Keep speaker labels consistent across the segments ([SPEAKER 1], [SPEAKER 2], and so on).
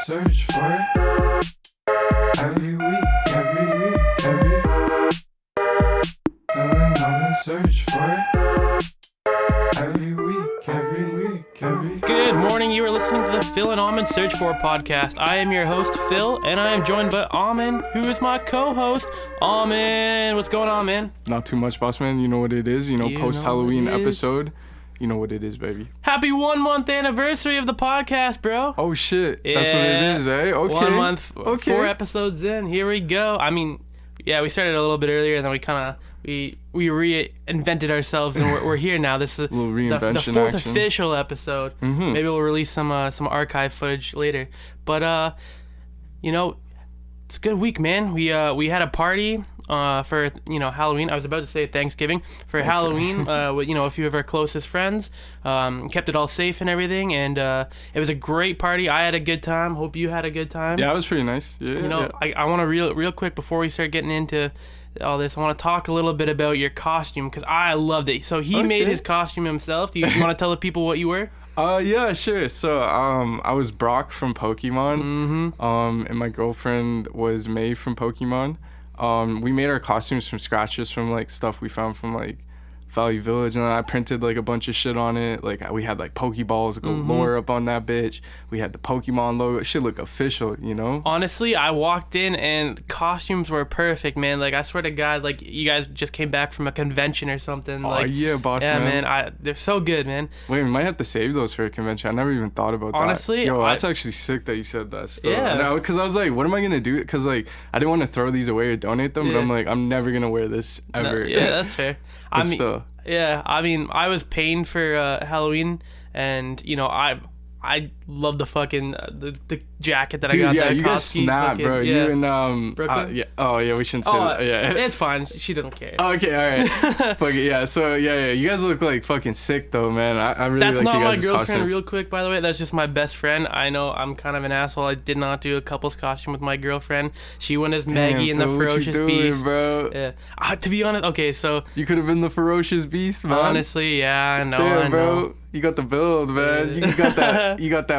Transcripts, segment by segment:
[SPEAKER 1] search for it. Every week. Feeling I'm in search for it. Every week.
[SPEAKER 2] Good morning, you are listening to the Phil and Aman Search For podcast. I am your host, Phil, and I am joined by Aman, who is my co-host. Aman, what's going on, man?
[SPEAKER 1] Not too much, boss man. You know what it is. Post-Halloween episode. You know what it is, baby.
[SPEAKER 2] Happy 1 month anniversary of the podcast, bro.
[SPEAKER 1] Oh, shit. Yeah. That's what it is, eh? Okay.
[SPEAKER 2] 1 month, 4 episodes in. Here we go. I mean, yeah, we started a little bit earlier, and then we kind of... We reinvented ourselves, and we're here now. This is
[SPEAKER 1] a little reinvention
[SPEAKER 2] the fourth
[SPEAKER 1] action.
[SPEAKER 2] Official episode. Mm-hmm. Maybe we'll release some archive footage later. But it's a good week, man. We had a party for Halloween. I was about to say Thanksgiving for Halloween with a few of our closest friends. Kept it all safe and everything, and it was a great party. I had a good time. Hope you had a good time.
[SPEAKER 1] Yeah, it was pretty nice. Yeah.
[SPEAKER 2] I want to real quick before we start getting into all this, I want to talk a little bit about your costume because I loved it. So he made his costume himself. Do you want to tell the people what you were?
[SPEAKER 1] Yeah, sure. So I was Brock from Pokemon. Mm-hmm. And my girlfriend was May from Pokemon. We made our costumes from scratch, just from like stuff we found from like Valley Village, and then I printed like a bunch of shit on it. Like we had like Pokeballs galore up on that bitch. We had the Pokemon logo. It should look official, you know?
[SPEAKER 2] Honestly, I walked in and costumes were perfect, man. Like I swear to God, like you guys just came back from a convention or something.
[SPEAKER 1] Oh
[SPEAKER 2] like,
[SPEAKER 1] yeah, boss
[SPEAKER 2] yeah,
[SPEAKER 1] man.
[SPEAKER 2] They're so good, man.
[SPEAKER 1] Wait, we might have to save those for a convention. I never even thought about that.
[SPEAKER 2] Honestly,
[SPEAKER 1] that's actually sick that you said that still.
[SPEAKER 2] Yeah.
[SPEAKER 1] Because I was like, what am I gonna do? Because like I didn't want to throw these away or donate them, but I'm like, I'm never gonna wear this ever.
[SPEAKER 2] No, yeah, that's fair. I mean, I was paying for Halloween, and I love the fucking the jacket that I got.
[SPEAKER 1] Yeah, you guys snapped, bro.
[SPEAKER 2] Yeah.
[SPEAKER 1] You and
[SPEAKER 2] Brooklyn?
[SPEAKER 1] yeah. Oh yeah, we shouldn't say that. Yeah,
[SPEAKER 2] it's fine. She doesn't care.
[SPEAKER 1] Okay, all right. Fuck it, yeah. So yeah. You guys look like fucking sick though, man. I really
[SPEAKER 2] That's
[SPEAKER 1] like you guys'
[SPEAKER 2] not my girlfriend,
[SPEAKER 1] costume. Real
[SPEAKER 2] quick, by the way. That's just my best friend. I know I'm kind of an asshole. I did not do a couple's costume with my girlfriend. She went as Maggie in the Ferocious Beast,
[SPEAKER 1] bro.
[SPEAKER 2] Yeah. To be honest, okay, so
[SPEAKER 1] you could have been the Ferocious Beast, man.
[SPEAKER 2] Honestly, yeah, I know.
[SPEAKER 1] Damn,
[SPEAKER 2] I know.
[SPEAKER 1] Bro. You got the build, man. You got that. You got that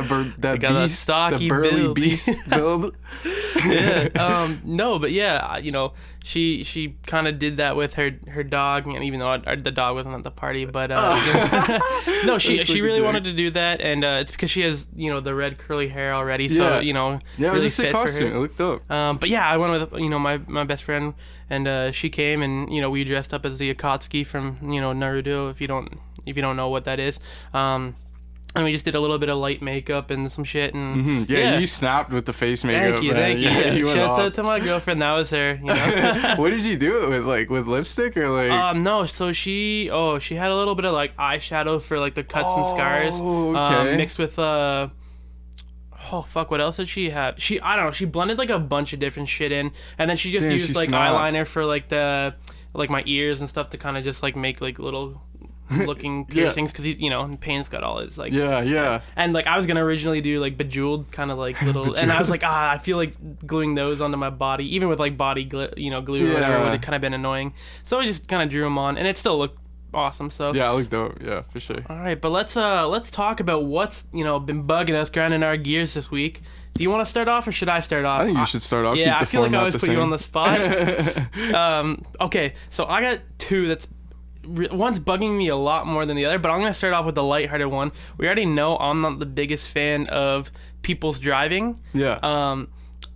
[SPEAKER 1] beast,
[SPEAKER 2] stocky
[SPEAKER 1] the burly
[SPEAKER 2] build.
[SPEAKER 1] beast build.
[SPEAKER 2] Yeah. No, but yeah, she kind of did that with her dog, and even though the dog wasn't at the party, but no, she really wanted to do that, and it's because she has the red curly hair already, so
[SPEAKER 1] yeah,
[SPEAKER 2] really
[SPEAKER 1] it was a sick
[SPEAKER 2] fit
[SPEAKER 1] costume.
[SPEAKER 2] for her.
[SPEAKER 1] It looked dope.
[SPEAKER 2] But yeah, I went with my best friend, and she came, and we dressed up as the Akatsuki from Naruto. If you don't know what that is. And we just did a little bit of light makeup and some shit, and
[SPEAKER 1] yeah, you snapped with the face makeup.
[SPEAKER 2] Thank you.
[SPEAKER 1] Yeah,
[SPEAKER 2] Shouts out to my girlfriend. That was her.
[SPEAKER 1] What did you do it with? With lipstick or like?
[SPEAKER 2] No. So she had a little bit of like eyeshadow for like the cuts and scars.
[SPEAKER 1] Okay.
[SPEAKER 2] Mixed with what else did she have? I don't know. She blended like a bunch of different shit in, and then she just used like eyeliner for like my ears and stuff to kind of just like make like little looking piercings, because he's Payne's got all his like and like I was gonna originally do like bejeweled kind of like little and I was like I feel like gluing those onto my body, even with like body glue or whatever, would have kind of been annoying, so I just kind of drew them on, and it still looked awesome. So
[SPEAKER 1] yeah, it looked dope. Yeah, for sure.
[SPEAKER 2] All right, but let's talk about what's been bugging us, grinding our gears this week. Do you want to start off, or should I start off?
[SPEAKER 1] I think you should start off.
[SPEAKER 2] Yeah,
[SPEAKER 1] I
[SPEAKER 2] feel like I always put you on the spot. Okay, so I got two that's one's bugging me a lot more than the other, but I'm going to start off with the lighthearted one. We already know I'm not the biggest fan of people's driving.
[SPEAKER 1] Yeah.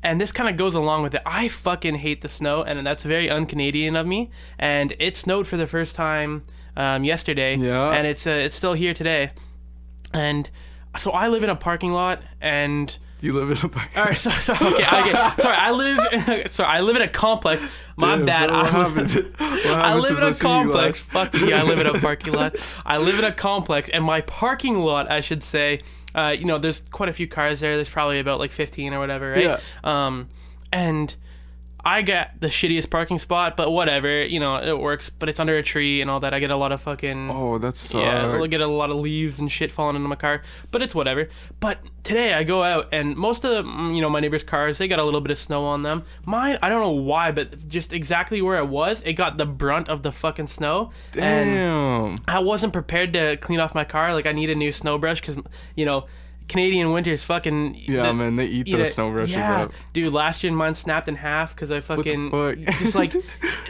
[SPEAKER 2] And this kind of goes along with it. I fucking hate the snow, and that's very un-Canadian of me. And it snowed for the first time yesterday. Yeah. And it's still here today. And so I live in a parking lot, and...
[SPEAKER 1] You live in a parking lot?
[SPEAKER 2] All right, sorry, I live in a complex. My bad. I live in a complex. Fuck yeah, I live in a parking lot. I live in a complex, and my parking lot, I should say, there's quite a few cars there. There's probably about like 15 or whatever, right? Yeah. And I got the shittiest parking spot, but whatever, it works. But it's under a tree and all that. I get a lot of fucking...
[SPEAKER 1] Oh, that sucks.
[SPEAKER 2] Yeah, I get a lot of leaves and shit falling into my car, but it's whatever. But today I go out, and most of the, my neighbors' cars, they got a little bit of snow on them. Mine, I don't know why, but just exactly where it got the brunt of the fucking snow.
[SPEAKER 1] Damn.
[SPEAKER 2] And I wasn't prepared to clean off my car. Like, I need a new snow brush because, Canadian winters fucking...
[SPEAKER 1] Yeah, man, they eat those snow brushes up.
[SPEAKER 2] Dude, last year mine snapped in half because I fucking...
[SPEAKER 1] What the fuck?
[SPEAKER 2] Just like,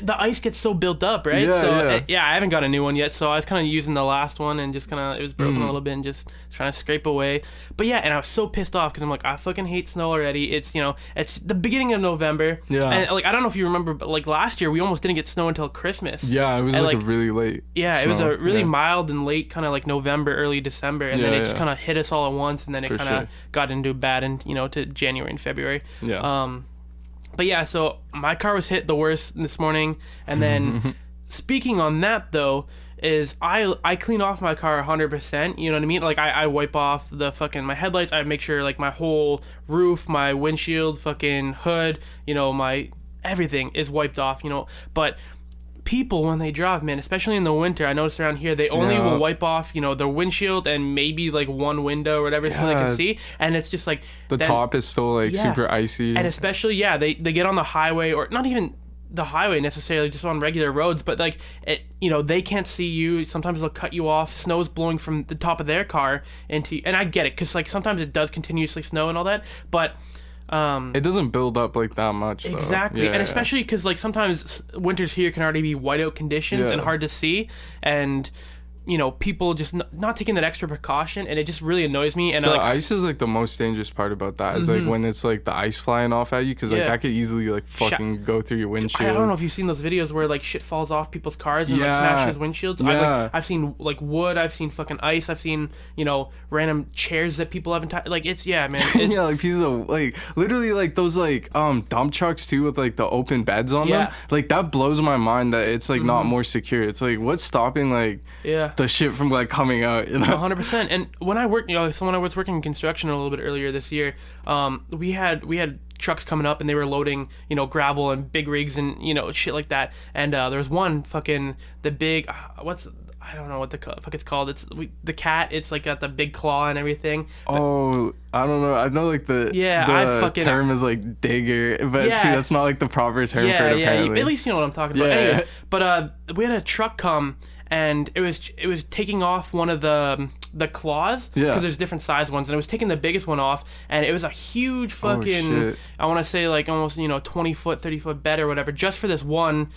[SPEAKER 2] the ice gets so built up, right?
[SPEAKER 1] Yeah.
[SPEAKER 2] I haven't got a new one yet, so I was kind of using the last one and just kind of... It was broken a little bit and just trying to scrape away. But yeah, and I was so pissed off because I'm like, I fucking hate snow already. It's, it's the beginning of November.
[SPEAKER 1] Yeah.
[SPEAKER 2] And like, I don't know if you remember, but like last year we almost didn't get snow until Christmas.
[SPEAKER 1] Yeah, it was like a really late
[SPEAKER 2] it was
[SPEAKER 1] snow.
[SPEAKER 2] a really mild and late kind of like November, early December, and then it just kind of hit us all at once, and then it kind of got into bad and to January and February.
[SPEAKER 1] Yeah.
[SPEAKER 2] But yeah, so my car was hit the worst this morning, and then speaking on that though, is I clean off my car 100%, you know what I mean? Like I wipe off the fucking my headlights, I make sure like my whole roof, my windshield, fucking hood, my everything is wiped off, but people when they drive, man, especially in the winter, I noticed around here they only will wipe off their windshield and maybe like one window or whatever so they can see, and it's just like
[SPEAKER 1] the top is still like super icy,
[SPEAKER 2] and especially they get on the highway, or not even the highway necessarily, just on regular roads, but like it, they can't see you. Sometimes they'll cut you off. Snow's blowing from the top of their car into, and I get it because like sometimes it does continuously snow and all that, but
[SPEAKER 1] it doesn't build up like that much though.
[SPEAKER 2] Exactly. And especially because like sometimes winters here can already be whiteout conditions and hard to see, and people just not taking that extra precaution, and it just really annoys me. And
[SPEAKER 1] the ice is like the most dangerous part about that is like when it's like the ice flying off at you, because like that could easily like fucking go through your windshield.
[SPEAKER 2] I don't know if you've seen those videos where like shit falls off people's cars and like smashes windshields. I've seen like wood, I've seen fucking ice, I've seen random chairs that people haven't like it's man.
[SPEAKER 1] Yeah, like pieces of like literally like those like dump trucks too with like the open beds on them. Like that blows my mind that it's like not more secure. It's like what's stopping like the shit from like coming out,
[SPEAKER 2] 100%. And when I worked, so when I was working in construction a little bit earlier this year, we had trucks coming up and they were loading gravel and big rigs and shit like that, and there was one fucking the big I don't know what the fuck it's called. It's the cat. It's like got the big claw and everything.
[SPEAKER 1] I don't know. I know like the term is like digger, but that's not like the proper term for it apparently.
[SPEAKER 2] At least you know what I'm talking about. Anyways, but we had a truck come, and it was taking off one of the claws, because there's different size ones, and it was taking the biggest one off, and it was a huge fucking I want to say like almost 20 foot 30 foot bed or whatever, just for this one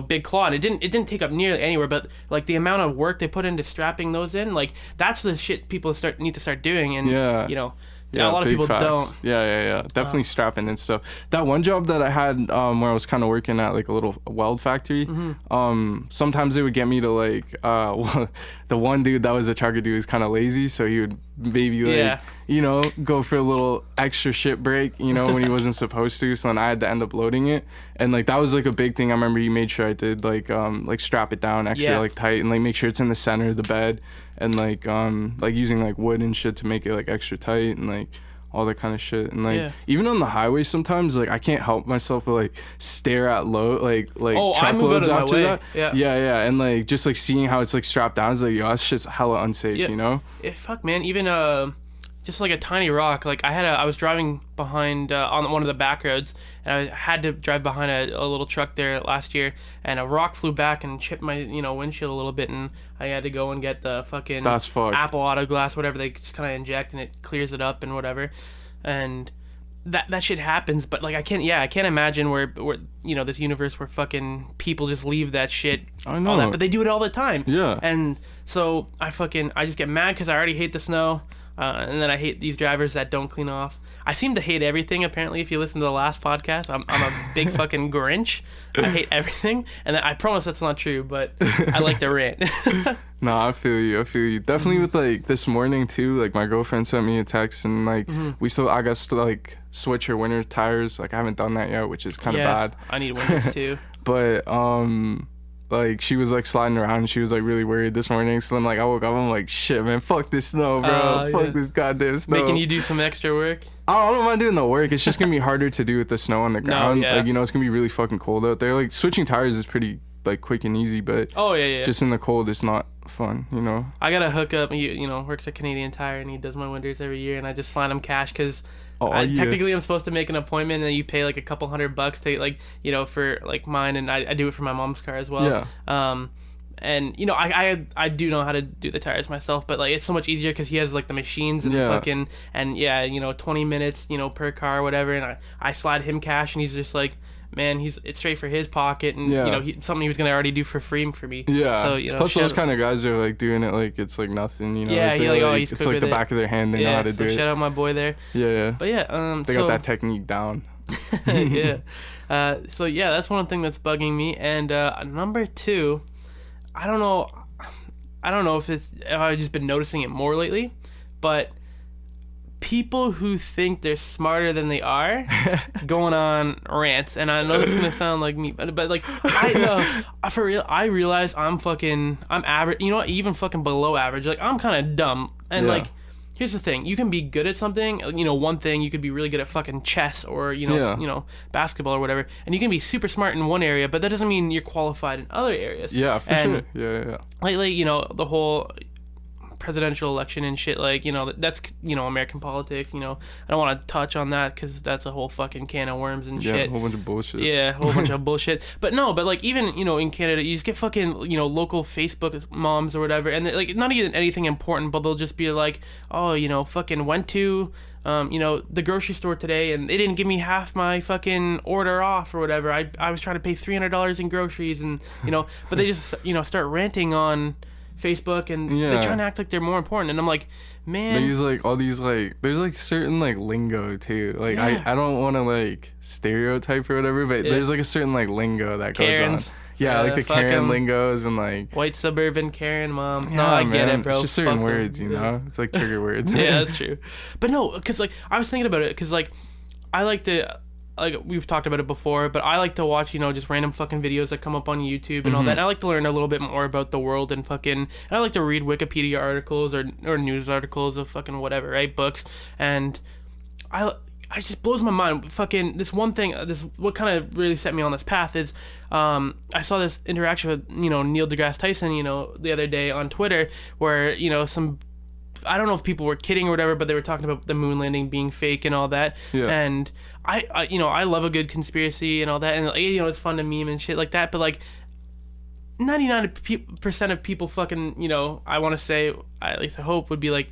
[SPEAKER 2] big claw, and it didn't take up nearly anywhere, but like the amount of work they put into strapping those in, like that's the shit people need to start doing, and a lot of people don't.
[SPEAKER 1] Yeah. Definitely strapping and stuff. That one job that I had where I was kind of working at like a little weld factory, sometimes they would get me to like, the one dude that was a trucker dude was kind of lazy, so he would maybe like, go for a little extra shit break, when he wasn't supposed to, so then I had to end up loading it. And like that was like a big thing. I remember he made sure I did like strap it down extra like tight and like make sure it's in the center of the bed, and like using like wood and shit to make it like extra tight and like all that kind of shit. And like even on the highway sometimes like I can't help myself but like stare at truckloads after that. Yeah, and like just like seeing how it's like strapped down is like, yo, that shit's hella unsafe,
[SPEAKER 2] Fuck, man. Even just like a tiny rock, like I was driving behind on one of the back roads, and I had to drive behind a little truck there last year, and a rock flew back and chipped my windshield a little bit, and I had to go and get the fucking Apple Auto Glass, whatever they just kind of inject, and it clears it up and whatever, and that shit happens. But like I can't imagine where this universe where fucking people just leave that shit.
[SPEAKER 1] I know,
[SPEAKER 2] all that, but they do it all the time.
[SPEAKER 1] Yeah,
[SPEAKER 2] and so I just get mad because I already hate the snow. And then I hate these drivers that don't clean off. I seem to hate everything, apparently. If you listen to the last podcast, I'm a big fucking Grinch. I hate everything. And I promise that's not true, but I like to rant.
[SPEAKER 1] No, I feel you. Definitely with like this morning too, like my girlfriend sent me a text, and like I got to like switch her winter tires. Like I haven't done that yet, which is kind of bad.
[SPEAKER 2] I need winters too.
[SPEAKER 1] But like she was like sliding around and she was like really worried this morning, so then like I woke up, I'm like, shit, man, fuck this snow, bro. Fuck this goddamn snow.
[SPEAKER 2] Making you do some extra work?
[SPEAKER 1] I don't mind doing the work. It's just gonna be harder to do with the snow on the ground. Like it's gonna be really fucking cold out there. Like switching tires is pretty like quick and easy, but just in the cold it's not fun,
[SPEAKER 2] I gotta hook up. Works at Canadian Tire, and he does my winters every year, and I just slide him cash because technically I'm supposed to make an appointment, and then you pay like a couple $100 to like for like mine, and I do it for my mom's car as well. And you know, I do know how to do the tires myself, but like it's so much easier because he has like the machines and fucking and yeah, you know, 20 minutes, you know, per car or whatever, and I slide him cash, and he's just like, man, it's straight for his pocket, and you know, something he was gonna already do for free for me.
[SPEAKER 1] Yeah.
[SPEAKER 2] So you know,
[SPEAKER 1] plus those kind of guys are like doing it like it's like nothing. You know.
[SPEAKER 2] Yeah.
[SPEAKER 1] It's
[SPEAKER 2] Like,
[SPEAKER 1] like, it's like the back of their hand. They know how to do it.
[SPEAKER 2] Shout out my boy there.
[SPEAKER 1] Yeah.
[SPEAKER 2] But yeah.
[SPEAKER 1] They got that technique down.
[SPEAKER 2] Yeah. So yeah, that's one thing that's bugging me. And number 2, I don't know if I've just been noticing it more lately, but people who think they're smarter than they are going on rants. And I know this is gonna sound like me, but like I know for real, I realize I'm average, you know what, even fucking below average. Like I'm kind of dumb, and like here's the thing, you can be good at something, you know, one thing, you could be really good at fucking chess or you know basketball or whatever, and you can be super smart in one area, but that doesn't mean you're qualified in other areas.
[SPEAKER 1] Yeah, for sure. Yeah.
[SPEAKER 2] Lately, you know, the whole presidential election and shit, like, you know, that's, you know, American politics, you know, I don't want to touch on that because that's a whole fucking can of worms and shit.
[SPEAKER 1] Yeah, a whole bunch of bullshit.
[SPEAKER 2] Yeah, a whole bunch of bullshit. But no, but like even, you know, in Canada, you just get fucking, you know, local Facebook moms or whatever, and like not even anything important, but they'll just be like, oh, you know, fucking went to you know, the grocery store today, and they didn't give me half my fucking order off or whatever. I was trying to pay $300 in groceries, and you know, but they just, you know, start ranting on Facebook, and they're trying to act like they're more important, and I'm like, man,
[SPEAKER 1] they use like all these like there's like certain like lingo too, like I don't want to like stereotype or whatever, but there's like a certain like lingo that
[SPEAKER 2] Karens.
[SPEAKER 1] goes on. Yeah, like the Karen lingos and like
[SPEAKER 2] white suburban Karen mom. Yeah, no, I get it, bro.
[SPEAKER 1] It's just certain words, you know. It's like trigger words.
[SPEAKER 2] Yeah, that's true. But no, because like I was thinking about it, because like I like to, like we've talked about it before, but I like to watch, you know, just random fucking videos that come up on YouTube and all that. And I like to learn a little bit more about the world and fucking, and I like to read Wikipedia articles or news articles of fucking whatever, right? Books. And I just blows my mind. Fucking this one thing, what kind of really set me on this path is, I saw this interaction with, you know, Neil deGrasse Tyson, you know, the other day on Twitter, where, you know, I don't know if people were kidding or whatever, but they were talking about the moon landing being fake and all that. Yeah. And I you know, I love a good conspiracy and all that, and you know, it's fun to meme and shit like that. But like 99% of people fucking, you know, I want to say, at least I hope, would be like,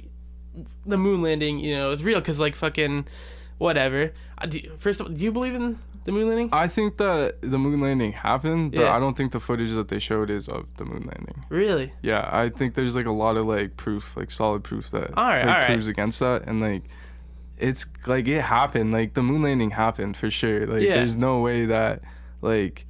[SPEAKER 2] the moon landing, you know, is real, because like fucking whatever. First of all, do you believe in the moon landing?
[SPEAKER 1] I think that the moon landing happened, but I don't think the footage that they showed is of the moon landing.
[SPEAKER 2] Really?
[SPEAKER 1] Yeah, I think there's like a lot of like proof, like solid proof that proves against that, and like it's like it happened, like the moon landing happened for sure. Like there's no way that like,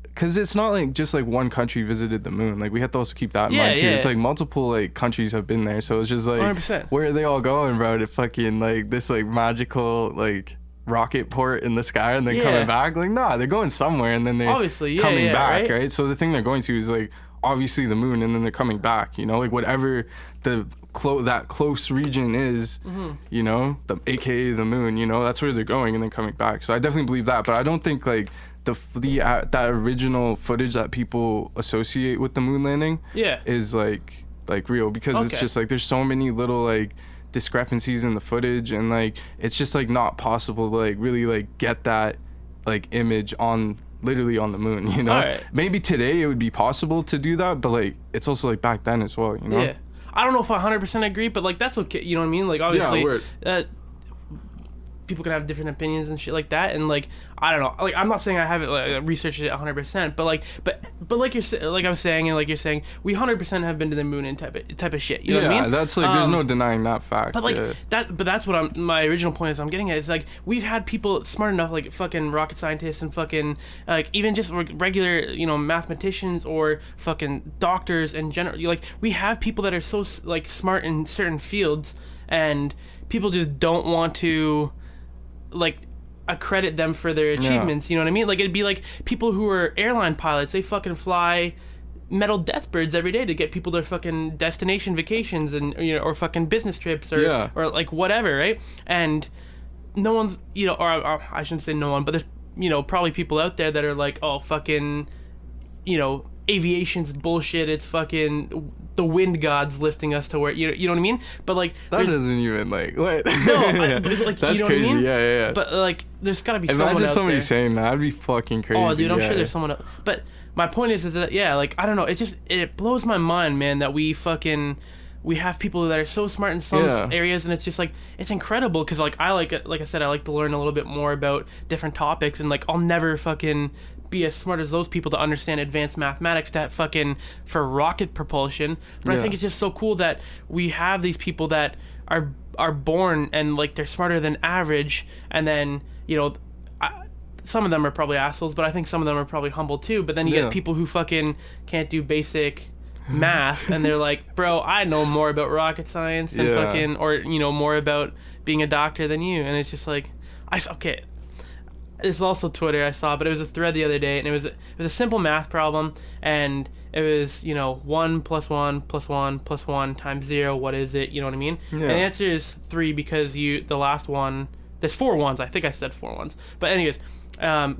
[SPEAKER 1] because it's not like just like one country visited the moon. Like we have to also keep that in mind too. It's like multiple like countries have been there, so it's just like
[SPEAKER 2] 100%.
[SPEAKER 1] Where are they all going, bro? To fucking like this like magical like rocket port in the sky and then coming back? Like nah, they're going somewhere and then they're obviously coming back, right? So the thing they're going to is like obviously the moon, and then they're coming back. You know, like whatever the that close region is, you know, the AKA the moon. You know, that's where they're going and then coming back. So I definitely believe that, but I don't think like that original footage that people associate with the moon landing is like real, because it's just like there's so many little like discrepancies in the footage, and like it's just like not possible to like really like get that like image on literally on the moon, you know. Maybe today it would be possible to do that, but like it's also like back then as well, you know.
[SPEAKER 2] I don't know if I 100% agree, but like that's okay, you know what I mean? Like obviously people can have different opinions and shit like that, and like I don't know, like I'm not saying I haven't like researched it 100%, but like like I was saying, and like you're saying, we 100% have been to the moon and type of shit, you know what I mean?
[SPEAKER 1] That's like there's no denying that fact.
[SPEAKER 2] But like that's what my original point is I'm getting at, is like we've had people smart enough, like fucking rocket scientists and fucking like even just regular, you know, mathematicians or fucking doctors in general. Like we have people that are so like smart in certain fields, and people just don't want to like accredit them for their achievements. You know what I mean? Like it'd be like people who are airline pilots, they fucking fly metal deathbirds every day to get people their fucking destination vacations, and you know, or fucking business trips, or like whatever, right? And no one's, you know, or I shouldn't say no one, but there's, you know, probably people out there that are like, oh fucking, you know, aviation's bullshit, it's fucking the wind gods lifting us to where, you know what I mean? But like
[SPEAKER 1] that doesn't even like what?
[SPEAKER 2] No, like,
[SPEAKER 1] that's
[SPEAKER 2] you know
[SPEAKER 1] crazy.
[SPEAKER 2] What I mean?
[SPEAKER 1] Yeah.
[SPEAKER 2] But like there's gotta be someone
[SPEAKER 1] imagine
[SPEAKER 2] out
[SPEAKER 1] somebody
[SPEAKER 2] there
[SPEAKER 1] saying that, that'd be fucking crazy.
[SPEAKER 2] Oh dude, I'm sure there's someone out. But my point is that, yeah, like, I don't know, it blows my mind, man, that we have people that are so smart in some areas, and it's just like, it's incredible, because like I said, I like to learn a little bit more about different topics, and like I'll never fucking be as smart as those people to understand advanced mathematics for rocket propulsion. But I think it's just so cool that we have these people that are born and like they're smarter than average, and then some of them are probably assholes, but I think some of them are probably humble too. But then you get people who fucking can't do basic math, and they're like, bro, I know more about rocket science than fucking, or more about being a doctor than you. And it's just like, okay, this is also Twitter I saw, but it was a thread the other day, and it was a simple math problem, and it was 1 + 1 + 1 + 1 times 0, what is it? You know what I mean? And the answer is 3, because the last one, there's 4 ones. I think I said 4 ones, but anyways,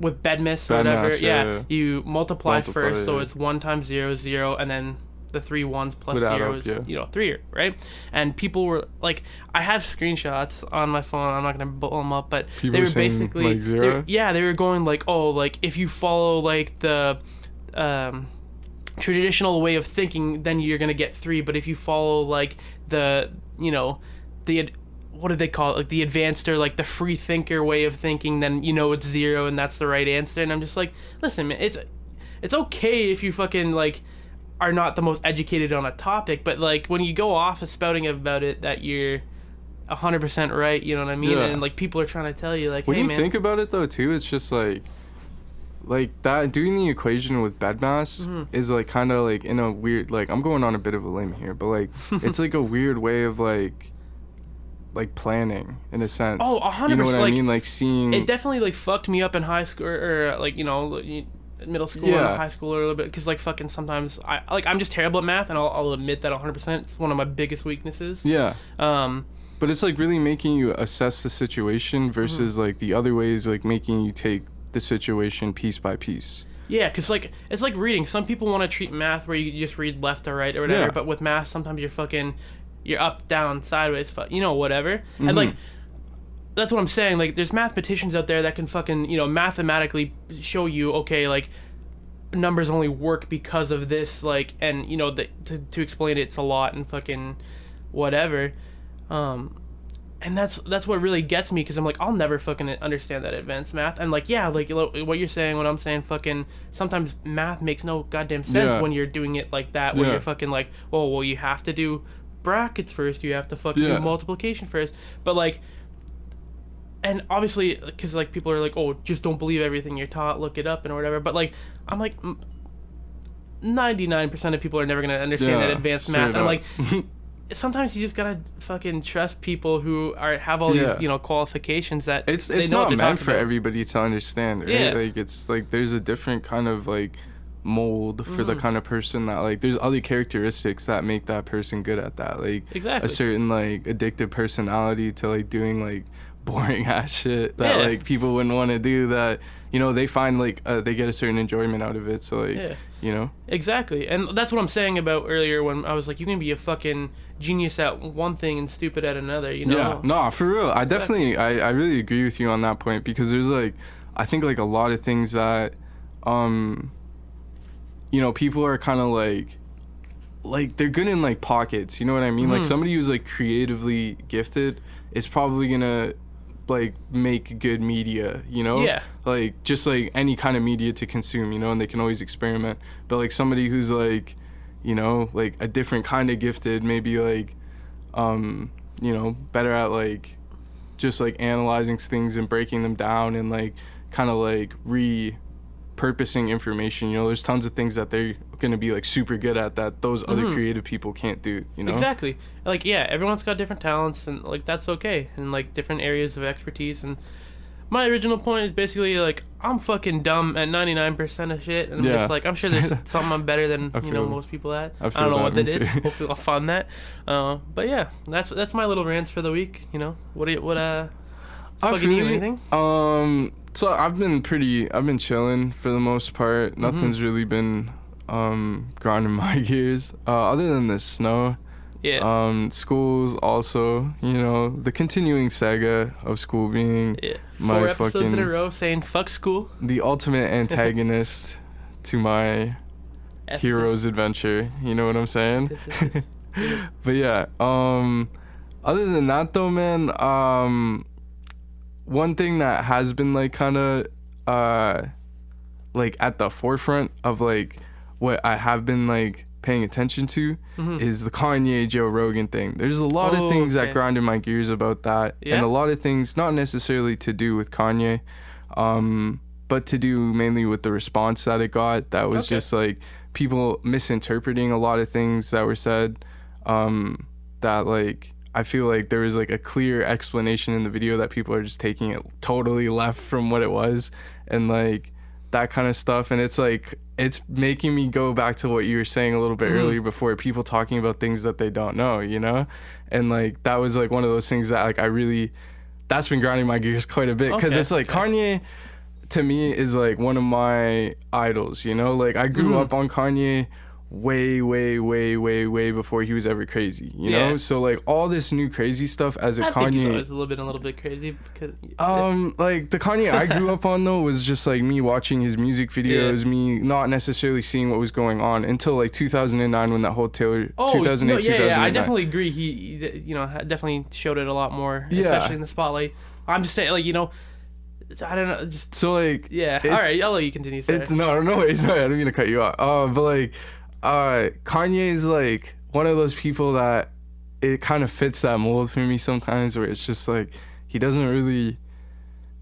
[SPEAKER 2] with bedmiss or whatever, you multiply first, so it's 1 times 0 0, and then the 3 ones plus 0 is 3, right? And people were like, I have screenshots on my phone, I'm not gonna pull them up, but people they were basically like 0? They were going like, oh, like if you follow like the traditional way of thinking, then you're gonna get 3, but if you follow like the what do they call it, like the advanced or like the free thinker way of thinking, then it's 0, and that's the right answer. And I'm just like, listen, man, it's okay if you fucking like are not the most educated on a topic, but like when you go off of spouting about it that you're 100% right, you know what I mean? And like people are trying to tell you like,
[SPEAKER 1] when
[SPEAKER 2] hey,
[SPEAKER 1] you
[SPEAKER 2] man,
[SPEAKER 1] think about it though too, it's just like that doing the equation with bed mass is like kind of like in a weird, like I'm going on a bit of a limb here, but like it's like a weird way of like planning in a sense.
[SPEAKER 2] Oh, 100%.
[SPEAKER 1] You know what I mean? Like seeing
[SPEAKER 2] it definitely like fucked me up in high school, or like middle school and high school a little bit, because like fucking sometimes I'm just terrible at math, and I'll admit that 100%. It's one of my biggest weaknesses.
[SPEAKER 1] But it's like really making you assess the situation versus like the other ways, like making you take the situation piece by piece.
[SPEAKER 2] Yeah, because like it's like reading. Some people want to treat math where you just read left or right or whatever, but with math sometimes you're up, down, sideways, whatever. And like that's what I'm saying. Like there's mathematicians out there that can fucking mathematically show you, okay, like numbers only work because of this, like, and to explain it's a lot and fucking whatever. And that's what really gets me, because I'm like, I'll never fucking understand that advanced math. And like, yeah, like what you're saying, what I'm saying, fucking sometimes math makes no goddamn sense when you're doing it like that, where you're fucking like, well you have to do brackets first, you have to fucking do multiplication first, but like, and obviously because like people are like, oh, just don't believe everything you're taught, look it up and whatever, but like I'm like 99% of people are never gonna understand that advanced math, and I'm like sometimes you just gotta fucking trust people who have all these qualifications that
[SPEAKER 1] it's
[SPEAKER 2] they know
[SPEAKER 1] not
[SPEAKER 2] what
[SPEAKER 1] meant for
[SPEAKER 2] about.
[SPEAKER 1] everybody to understand, right? Like it's like there's a different kind of like mold for the kind of person that like there's other characteristics that make that person good at that, like a certain like addictive personality to like doing like boring ass shit that like people wouldn't want to do, that they find like they get a certain enjoyment out of it, so like
[SPEAKER 2] exactly. And that's what I'm saying about earlier when I was like, you can be a fucking genius at one thing and stupid at another,
[SPEAKER 1] no, for real. I definitely I really agree with you on that point, because there's like, I think like a lot of things that people are kind of like they're good in like pockets, you know what I mean? Like somebody who's like creatively gifted is probably gonna like make good media, like just like any kind of media to consume, and they can always experiment. But like somebody who's like like a different kind of gifted, maybe like better at like just like analyzing things and breaking them down and like kind of like repurposing information, there's tons of things that they're gonna be like super good at that those other creative people can't do,
[SPEAKER 2] Exactly. Like, yeah, everyone's got different talents, and like that's okay, and like different areas of expertise. And my original point is basically like, I'm fucking dumb at 99% of shit, and I'm just like, I'm sure there's something I'm better than most people at. I don't know what that is. Hopefully I'll find that. But yeah, that's my little rants for the week. What fucking you, anything?
[SPEAKER 1] So I've been chilling for the most part. Nothing's really been grinding my gears other than the snow. Schools also, the continuing saga of school being my
[SPEAKER 2] 4 episodes in a row saying fuck school,
[SPEAKER 1] the ultimate antagonist to my hero's adventure. You know what I'm saying? But yeah, other than that though, man, one thing that has been like kind of like at the forefront of like what I have been like paying attention to is the Kanye Joe Rogan thing. There's a lot of things that grinded my gears about that, and a lot of things not necessarily to do with Kanye, but to do mainly with the response that it got. That was just like people misinterpreting a lot of things that were said, that like I feel like there was like a clear explanation in the video that people are just taking it totally left from what it was, and like that kind of stuff. And it's like it's making me go back to what you were saying a little bit earlier before, people talking about things that they don't know, you know? And like that was like one of those things that like that's been grinding my gears quite a bit, because it's like Kanye to me is like one of my idols, you know? Like I grew up on Kanye way before he was ever crazy, you know? So like all this new crazy stuff as a
[SPEAKER 2] I
[SPEAKER 1] Kanye,
[SPEAKER 2] think he's always a little bit crazy because
[SPEAKER 1] like the Kanye I grew up on though was just like me watching his music videos, me not necessarily seeing what was going on until like 2009 when that whole 2008 2009.
[SPEAKER 2] I definitely agree. He you know, definitely showed it a lot more, especially in the spotlight. I'm just saying, like, you know, I don't know, just
[SPEAKER 1] so like
[SPEAKER 2] all right, I'll let you continue. Sorry.
[SPEAKER 1] It's no worries, sorry, I didn't mean to cut you off. But like Kanye is like one of those people that it kind of fits that mold for me sometimes, where it's just like he doesn't really,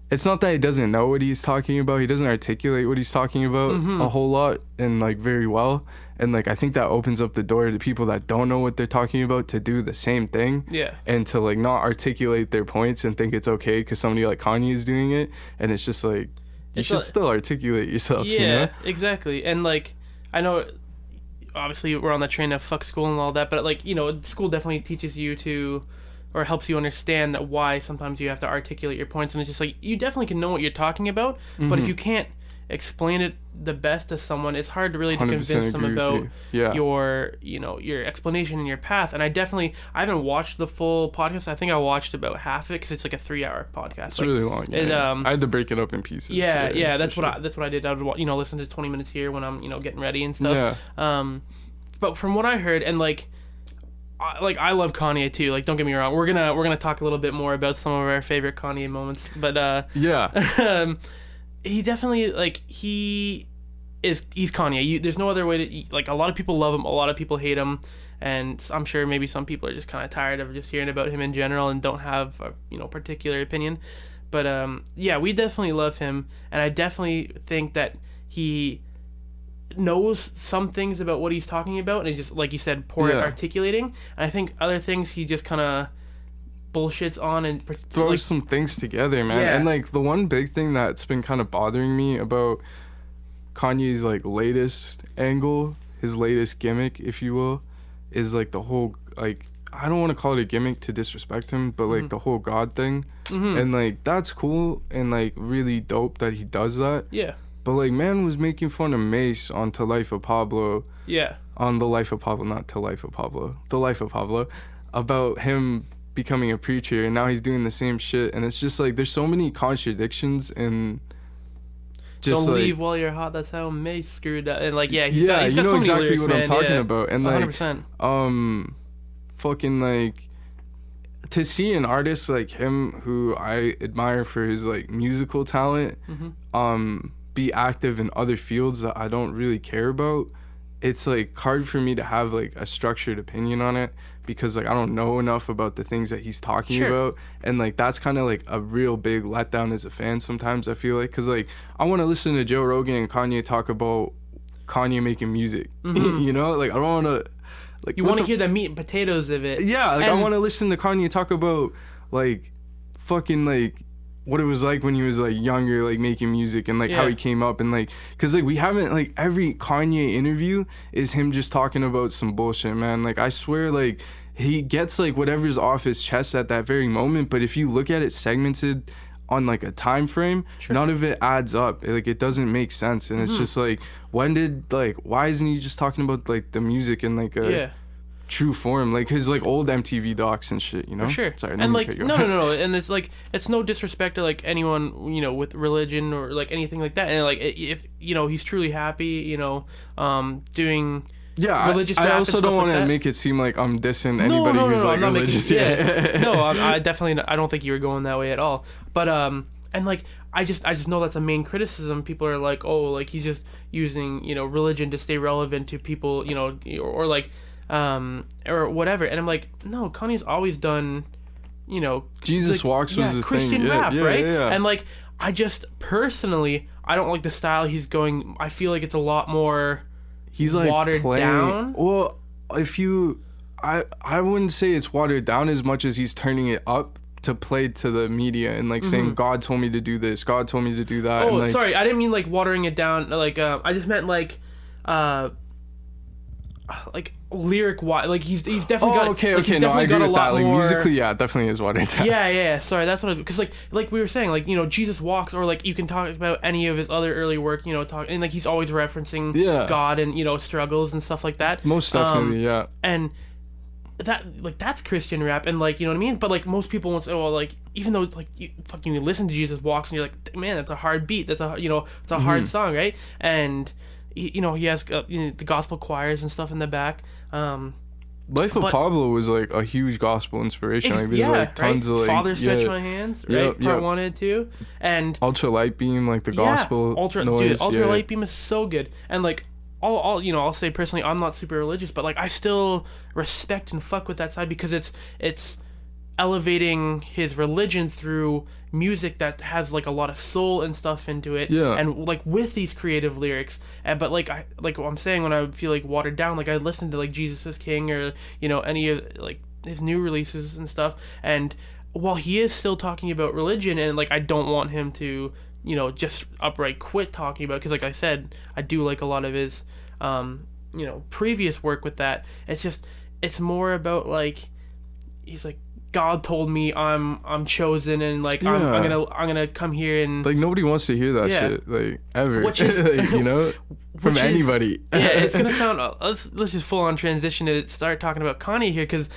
[SPEAKER 1] it's not that he doesn't know what he's talking about, he doesn't articulate what he's talking about a whole lot and like very well, and like I think that opens up the door to people that don't know what they're talking about to do the same thing, and to like not articulate their points and think it's okay because somebody like Kanye is doing it, and it's just like you should still articulate yourself, you know?
[SPEAKER 2] Exactly. And like I know obviously we're on the train of fuck school and all that, but like, you know, school definitely teaches you to, or helps you understand that why sometimes you have to articulate your points, and it's just like you definitely can know what you're talking about, but if you can't explain it the best to someone, it's hard to really to convince them about your, you know, your explanation and your path. And I haven't watched the full podcast. I think I watched about half of it because it's like a 3-hour podcast.
[SPEAKER 1] It's like, really long. I had to break it up in pieces.
[SPEAKER 2] That's what I did. I would, you know, listen to 20 minutes here when I'm, you know, getting ready and stuff. But from what I heard, and like I love Kanye too. Like, don't get me wrong. We're gonna talk a little bit more about some of our favorite Kanye moments. But he definitely, like, he's Kanye. There's no other way to, like, a lot of people love him, a lot of people hate him, and I'm sure maybe some people are just kind of tired of just hearing about him in general and don't have a, you know, particular opinion. But we definitely love him, and I definitely think that he knows some things about what he's talking about, and it's just, like you said, poor at articulating. And I think other things he just kind of bullshits on and
[SPEAKER 1] throws like some things together, man. And like the one big thing that's been kind of bothering me about Kanye's like latest angle, his latest gimmick, if you will, is like the whole, like, I don't want to call it a gimmick to disrespect him, but like the whole God thing. And like that's cool and like really dope that he does that. But like man was making fun of Mace on To Life of Pablo. On The Life of Pablo, not To Life of Pablo. The Life of Pablo, about him becoming a preacher, and now he's doing the same shit, and it's just like there's so many contradictions and just
[SPEAKER 2] don't
[SPEAKER 1] like,
[SPEAKER 2] leave while you're hot. That's how Mace screwed up. And like he's
[SPEAKER 1] you
[SPEAKER 2] got
[SPEAKER 1] know
[SPEAKER 2] so
[SPEAKER 1] exactly
[SPEAKER 2] lyrics,
[SPEAKER 1] what
[SPEAKER 2] man.
[SPEAKER 1] I'm talking about. And like
[SPEAKER 2] 100%.
[SPEAKER 1] Fucking like to see an artist like him who I admire for his like musical talent be active in other fields that I don't really care about, it's like hard for me to have like a structured opinion on it, because like I don't know enough about the things that he's talking about, and like that's kind of like a real big letdown as a fan sometimes, I feel like, because like I want to listen to Joe Rogan and Kanye talk about Kanye making music. You know, like I don't want to, like,
[SPEAKER 2] you want to hear the meat and potatoes of it.
[SPEAKER 1] Like I want to listen to Kanye talk about like fucking like what it was like when he was like younger, like making music, and like how he came up, and like because like we haven't, like, every Kanye interview is him just talking about some bullshit, man. Like I swear, like he gets like whatever's off his chest at that very moment, but if you look at it segmented on like a time frame, none of it adds up. Like it doesn't make sense, and it's just like, when did, like, why isn't he just talking about like the music and like true form, like his like old MTV docs and shit, you know.
[SPEAKER 2] For sure.
[SPEAKER 1] Sorry,
[SPEAKER 2] and like no, and it's like it's no disrespect to like anyone, you know, with religion or like anything like that, and like if you know he's truly happy, you know, doing.
[SPEAKER 1] Yeah,
[SPEAKER 2] religious
[SPEAKER 1] I also don't want
[SPEAKER 2] like
[SPEAKER 1] to make it seem like I'm dissing anybody who's like religious.
[SPEAKER 2] No, I definitely, I don't think you were going that way at all. But and like I just know that's a main criticism. People are like, oh, like he's just using, you know, religion to stay relevant to people, you know, or like or whatever. And I'm like, no, Kanye's always done, you know,
[SPEAKER 1] Jesus
[SPEAKER 2] like,
[SPEAKER 1] Walks was his
[SPEAKER 2] Christian
[SPEAKER 1] thing.
[SPEAKER 2] rap, right?
[SPEAKER 1] Yeah.
[SPEAKER 2] And like I just personally, I don't like the style he's going. I feel like it's a lot more.
[SPEAKER 1] He's like
[SPEAKER 2] watered down.
[SPEAKER 1] Well, if you, I wouldn't say it's watered down as much as he's turning it up to play to the media and like saying God told me to do this, God told me to do that.
[SPEAKER 2] Oh,
[SPEAKER 1] and, like,
[SPEAKER 2] sorry, I didn't mean like watering it down. Like I just meant like lyric wise, like he's definitely got.
[SPEAKER 1] Okay,
[SPEAKER 2] like,
[SPEAKER 1] okay, no, I agree with that. Like
[SPEAKER 2] more,
[SPEAKER 1] musically, yeah, definitely is watered down.
[SPEAKER 2] Yeah. Sorry, that's what because like we were saying, like, you know, Jesus Walks, or like you can talk about any of his other early work, you know, and like he's always referencing God and, you know, struggles and stuff like that.
[SPEAKER 1] Most definitely, yeah.
[SPEAKER 2] And that like that's Christian rap, and like, you know what I mean. But like most people won't say, well, like even though it's like you listen to Jesus Walks and you're like, man, that's a hard beat, that's a, you know, it's a hard song, right? And you know, he has you know, the gospel choirs and stuff in the back.
[SPEAKER 1] Life of Pablo was like a huge gospel inspiration. Like there's like tons of like
[SPEAKER 2] Father Stretch My Hands, right? Part 1 and 2, and
[SPEAKER 1] Ultra Light Beam, like the gospel noise.
[SPEAKER 2] Ultra Light Beam is so good. And like all you know, I'll say personally, I'm not super religious, but like I still respect and fuck with that side because it's elevating his religion through music that has like a lot of soul and stuff into it, and like with these creative lyrics. But like what I'm saying, when I feel like watered down, like I listen to like Jesus is King, or, you know, any of like his new releases and stuff, and while he is still talking about religion, and like I don't want him to, you know, just outright quit talking about it, because like I said, I do like a lot of his you know, previous work with that. It's more about like he's like, God told me I'm chosen, and like I'm gonna come here, and
[SPEAKER 1] like nobody wants to hear that shit, like, ever. Which is, like, you know, from anybody.
[SPEAKER 2] It's gonna sound. Let's just full on transition to start talking about Kanye here, because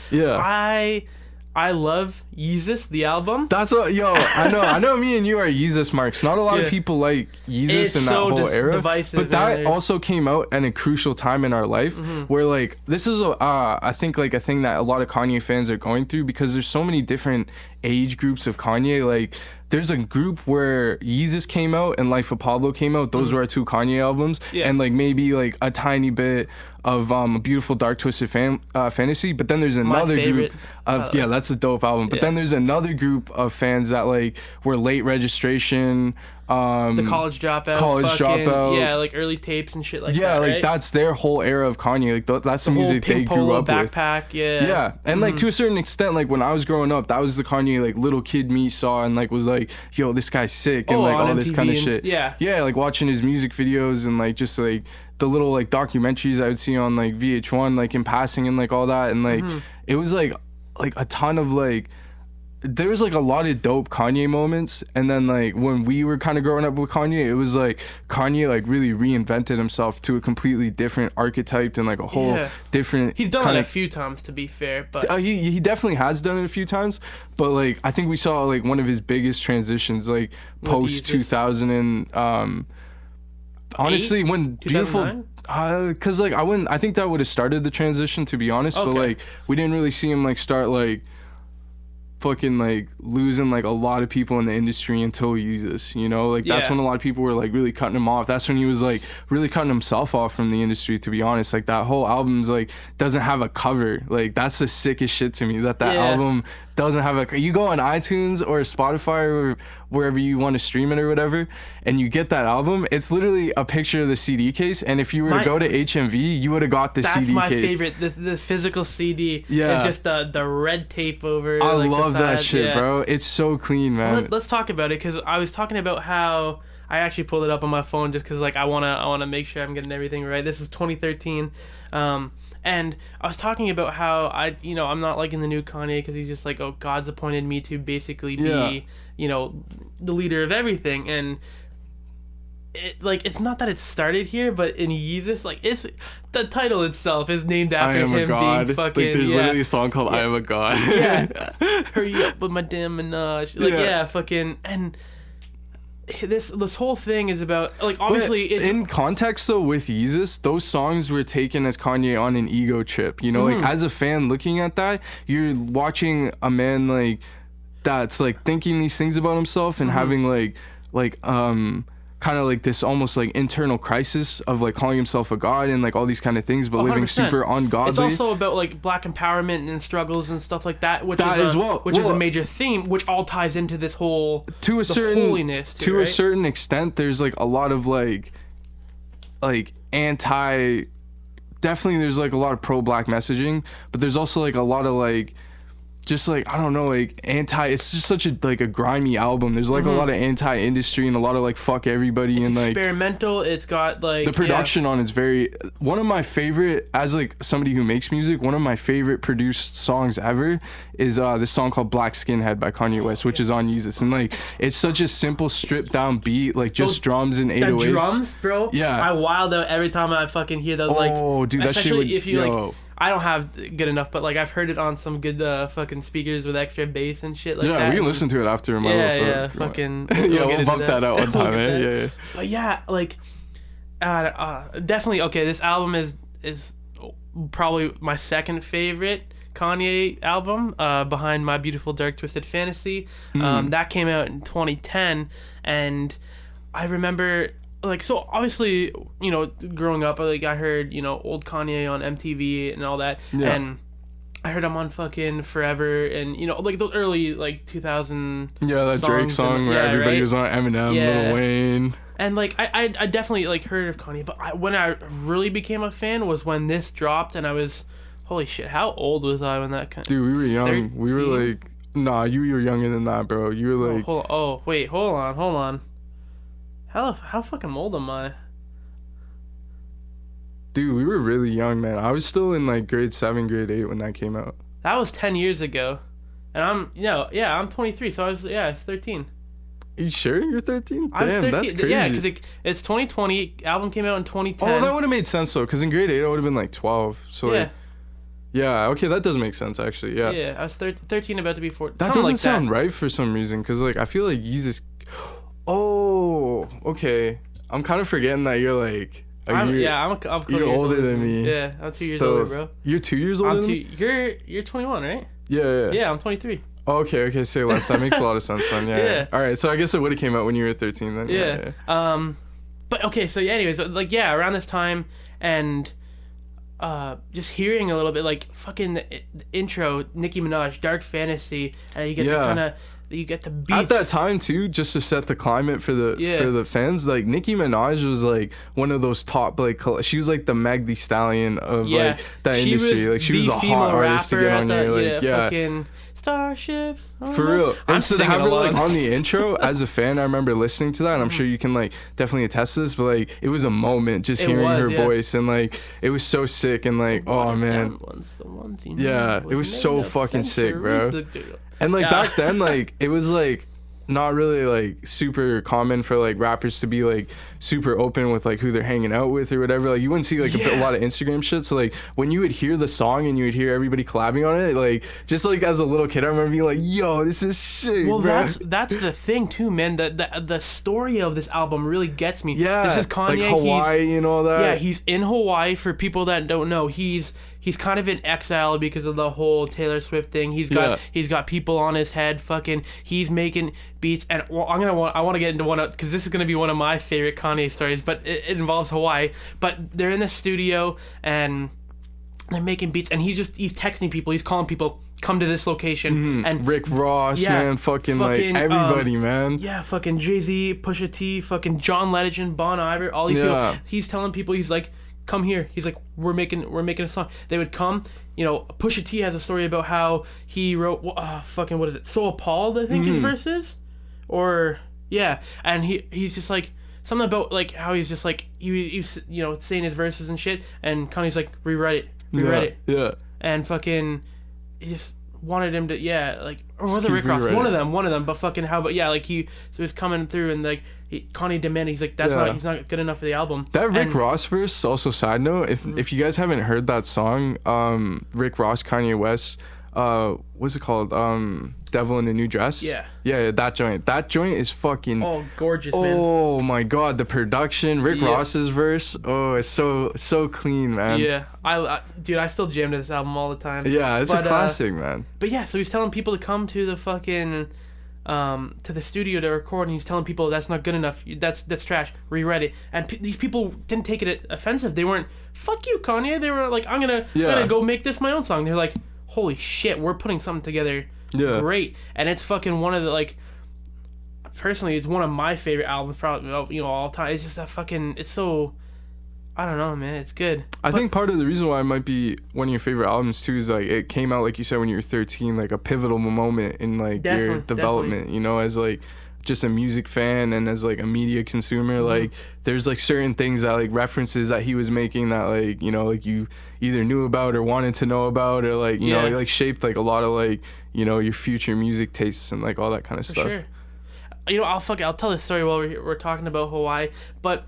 [SPEAKER 2] I love Yeezus, the album.
[SPEAKER 1] That's what, I know me and you are Yeezus marks. Not a lot of people like Yeezus in that whole era.
[SPEAKER 2] Divisive,
[SPEAKER 1] but that also came out at a crucial time in our life, where like this is I think like a thing that a lot of Kanye fans are going through, because there's so many different age groups of Kanye. Like there's a group where Yeezus came out and Life of Pablo came out. Those were our two Kanye albums, and like maybe like a tiny bit of A Beautiful Dark Twisted Fantasy. But then there's another group of that's a dope album. But then there's another group of fans that like were late registration,
[SPEAKER 2] the college dropout, like early tapes and shit like that,
[SPEAKER 1] like
[SPEAKER 2] right?
[SPEAKER 1] That's their whole era of Kanye. Like that's the music they grew up
[SPEAKER 2] backpack,
[SPEAKER 1] with. And like to a certain extent, like when I was growing up, that was the Kanye like little kid me saw, and like was like, yo, this guy's sick, and like all this kind of shit. Like watching his music videos, and like just like the little like documentaries I would see on like VH1, like in passing, and like all that, and like it was like a ton of like, there was like a lot of dope Kanye moments. And then like when we were kind of growing up with Kanye, it was like Kanye like really reinvented himself to a completely different archetype and like a whole different.
[SPEAKER 2] He's done it a few times, to be fair, but
[SPEAKER 1] he definitely has done it a few times. But like I think we saw like one of his biggest transitions like post 2000 and honestly when Beautiful, because like I think that would have started the transition, to be honest. But like we didn't really see him like start like fucking like losing like a lot of people in the industry until Yeezus, you know, like that's when a lot of people were like really cutting him off. That's when he was like really cutting himself off from the industry, to be honest. Like that whole album's like doesn't have a cover. Like that's the sickest shit to me, that album doesn't have a, you go on iTunes or Spotify or wherever you want to stream it or whatever, and you get that album, it's literally a picture of the CD case, and if you were to go to HMV, you would have got the CD case.
[SPEAKER 2] That's my favorite, the physical CD. It's just the red tape over.
[SPEAKER 1] I love that shit, bro. It's so clean, man.
[SPEAKER 2] Well, let's talk about it, because I was talking about how I actually pulled it up on my phone just because like I wanna make sure I'm getting everything right. This is 2013. And I was talking about how I'm not liking the new Kanye, because he's just like, oh, God's appointed me to basically be, you know, the leader of everything. And it's not that it started here, but in Yeezus, like it's the title itself is named after him being fucking.
[SPEAKER 1] Like there's literally a song called "I Am a God."
[SPEAKER 2] Yeah, hurry up with my damn Minaj. Like fucking and. This whole thing is about like obviously it's
[SPEAKER 1] in context though with Yeezus, those songs were taken as Kanye on an ego trip, you know, like as a fan looking at that, you're watching a man like that's like thinking these things about himself and having like kind of like this almost like internal crisis of like calling himself a god and like all these kind of things, but 100%. Living super ungodly.
[SPEAKER 2] It's also about like black empowerment and struggles and stuff like that, which
[SPEAKER 1] that
[SPEAKER 2] is
[SPEAKER 1] is
[SPEAKER 2] a major theme, which all ties into this whole
[SPEAKER 1] to a certain
[SPEAKER 2] holiness
[SPEAKER 1] to a certain extent. There's like a lot of like anti. Definitely, there's like a lot of pro-black messaging, but there's also like a lot of like. Just like I don't know, like it's just such a like a grimy album. There's like a lot of anti-industry and a lot of like fuck everybody
[SPEAKER 2] it's
[SPEAKER 1] and like
[SPEAKER 2] experimental. It's got like
[SPEAKER 1] the production on it's very one of my favorite as like somebody who makes music. One of my favorite produced songs ever is this song called "Black Skinhead" by Kanye West, which is on Yeezus, and like it's such a simple stripped down beat, like just drums and 808s.
[SPEAKER 2] The drums, bro.
[SPEAKER 1] Yeah,
[SPEAKER 2] I wild out every time I fucking hear those.
[SPEAKER 1] Oh, dude, that shit would,
[SPEAKER 2] if you like. I don't have good enough, but like I've heard it on some good fucking speakers with extra bass and shit like that.
[SPEAKER 1] Yeah, we can listen to it after my little song.
[SPEAKER 2] Yeah, fucking.
[SPEAKER 1] We'll bump that out one time, man. Yeah.
[SPEAKER 2] But yeah, like, definitely okay. This album is probably my second favorite Kanye album, behind My Beautiful Dark Twisted Fantasy. That came out in 2010, and I remember. Like, so obviously, you know, growing up, like I heard, you know, old Kanye on MTV and all that, and I heard him on fucking Forever, and you know, like those early like 2000
[SPEAKER 1] that Drake song where everybody was on Eminem, Lil Wayne,
[SPEAKER 2] and like I definitely like heard of Kanye, but when I really became a fan was when this dropped, and I was, holy shit, how old was I when that?
[SPEAKER 1] Dude, we were young. 13? We were like, nah, you were younger than that, bro. You were like,
[SPEAKER 2] hold on. How fucking old am I?
[SPEAKER 1] Dude, we were really young, man. I was still in like grade 7, grade 8 when that came out.
[SPEAKER 2] That was 10 years ago. And I'm 23, so I was 13.
[SPEAKER 1] Are you sure you're 13?
[SPEAKER 2] I was
[SPEAKER 1] Damn,
[SPEAKER 2] 13.
[SPEAKER 1] that's crazy.
[SPEAKER 2] Yeah, because it's 2020. Album came out in 2010.
[SPEAKER 1] Oh, that would have made sense though, because in grade 8 I would have been like 12. So like, yeah, okay, that does make sense actually. Yeah.
[SPEAKER 2] Yeah, I was 13, about to be 14.
[SPEAKER 1] That doesn't sound right for some reason, because like I feel like Yeezus. Oh, okay. I'm kind of forgetting that you're like.
[SPEAKER 2] You're
[SPEAKER 1] older than me.
[SPEAKER 2] Yeah, I'm 2 years older, bro.
[SPEAKER 1] You're 2 years older than me?
[SPEAKER 2] You're 21, right?
[SPEAKER 1] Yeah.
[SPEAKER 2] Yeah, I'm 23.
[SPEAKER 1] Oh, okay, say less. That makes a lot of sense then. Yeah. All right, so I guess it would have came out when you were 13 then.
[SPEAKER 2] Yeah. But okay, so anyways, like around this time, and just hearing a little bit like fucking the intro, Nicki Minaj, Dark Fantasy, and you get this kind of. You get the beats.
[SPEAKER 1] At that time too, just to set the climate for the fans, like Nicki Minaj was like one of those top like she was like the Meg Thee Stallion of like that industry. Like she was a hot artist to get on there. Like
[SPEAKER 2] fucking Starships.
[SPEAKER 1] For real. And so to have her like on the intro as a fan, I remember listening to that, and I'm sure you can like definitely attest to this, but like it was a moment just hearing her voice, and like it was so sick, and like oh man. Yeah, it was so fucking sick, bro. And like back then, like it was like not really like super common for like rappers to be like super open with like who they're hanging out with or whatever. Like you wouldn't see like a lot of Instagram shit. So like when you would hear the song and you would hear everybody collabing on it, like just like as a little kid, I remember being like, "Yo, this is sick."
[SPEAKER 2] Well,
[SPEAKER 1] bro.
[SPEAKER 2] that's the thing too, man. The story of this album really gets me.
[SPEAKER 1] Yeah,
[SPEAKER 2] this is Kanye.
[SPEAKER 1] Like Hawaii and all that.
[SPEAKER 2] Yeah, he's in Hawaii. For people that don't know, he's kind of in exile because of the whole Taylor Swift thing. He's got people on his head. Fucking, he's making beats, and I want to get into one because this is gonna be one of my favorite Kanye stories. But it involves Hawaii. But they're in the studio and they're making beats, and he's texting people. He's calling people, come to this location. And
[SPEAKER 1] Rick Ross, man, fucking like everybody, man.
[SPEAKER 2] Yeah, fucking Jay-Z, Pusha T, fucking John Legend, Bon Iver, all these people. He's telling people, he's like, come here. He's like, we're making a song. They would come. You know, Pusha T has a story about how he wrote fucking what is it? So Appalled, I think his verse is, or and he's just like something about like how he's just like he's you know saying his verses and shit, and Kanye's like rewrite it.
[SPEAKER 1] Yeah.
[SPEAKER 2] And fucking just wanted him to, like, or was it Rick Ross? One of them. But fucking how? But yeah, like he was coming through and like Kanye demanded. He's like, he's not good enough for the album.
[SPEAKER 1] That Rick Ross verse. Also, side note, if you guys haven't heard that song, Rick Ross, Kanye West, what's it called? Devil in a New Dress.
[SPEAKER 2] Yeah,
[SPEAKER 1] that joint is fucking
[SPEAKER 2] gorgeous, man.
[SPEAKER 1] Oh my god, the production, Rick Ross's verse, it's so clean, man.
[SPEAKER 2] Yeah, I still jam to this album all the time.
[SPEAKER 1] Yeah, it's a classic, man.
[SPEAKER 2] But yeah, so he's telling people to come to the fucking to the studio to record, and he's telling people that's not good enough, that's trash, rewrite it. And these people didn't take it offensive. They weren't, fuck you, Kanye. They were like, I'm gonna go make this my own song. They're like, holy shit, we're putting something together. Great. And it's fucking one of the, like, personally, it's one of my favorite albums probably, all time. It's just that fucking, it's so, I don't know, man, it's good.
[SPEAKER 1] I think part of the reason why it might be one of your favorite albums too is like it came out, like you said, when you were 13, like a pivotal moment in like your development, as like just a music fan and as like a media consumer. Like there's like certain things that like references that he was making that like like you either knew about or wanted to know about, or like you know, like shaped like a lot of like your future music tastes and like all that kind of stuff.
[SPEAKER 2] Sure. I'll tell this story while we're talking about Hawaii, but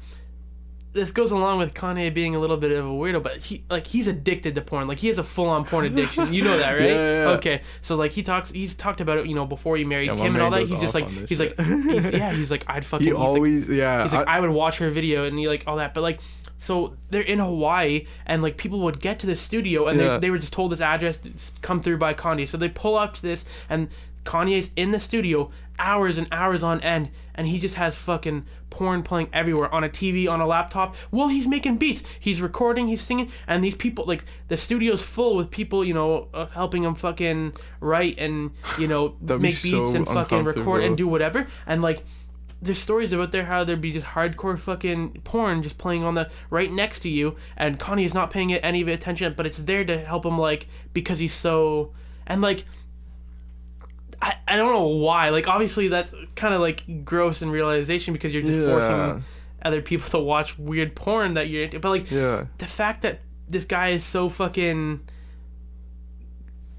[SPEAKER 2] this goes along with Kanye being a little bit of a weirdo, but he's addicted to porn. Like he has a full-on porn addiction. You know that, right?
[SPEAKER 1] Yeah.
[SPEAKER 2] Okay. So like he's talked about it, before he married Kim and all that. He's just like he's like I'd fucking
[SPEAKER 1] he's
[SPEAKER 2] like I would watch her video and he like all that. But like, so they're in Hawaii and like people would get to the studio and they were just told this address come through by Kanye. So they pull up to this and Kanye's in the studio hours and hours on end, and he just has fucking porn playing everywhere, on a TV, on a laptop. Well, he's making beats, he's recording, he's singing, and these people, like, the studio's full with people, helping him fucking write and, make beats and fucking record and do whatever. And like, there's stories about there how there'd be just hardcore fucking porn just playing on the right next to you, and Kanye's not paying it any attention, but it's there to help him, like, because he's so, and like, I don't know why. Like, obviously, that's kind of, like, gross in realization because you're just forcing other people to watch weird porn that you're into. But, like, the fact that this guy is so fucking...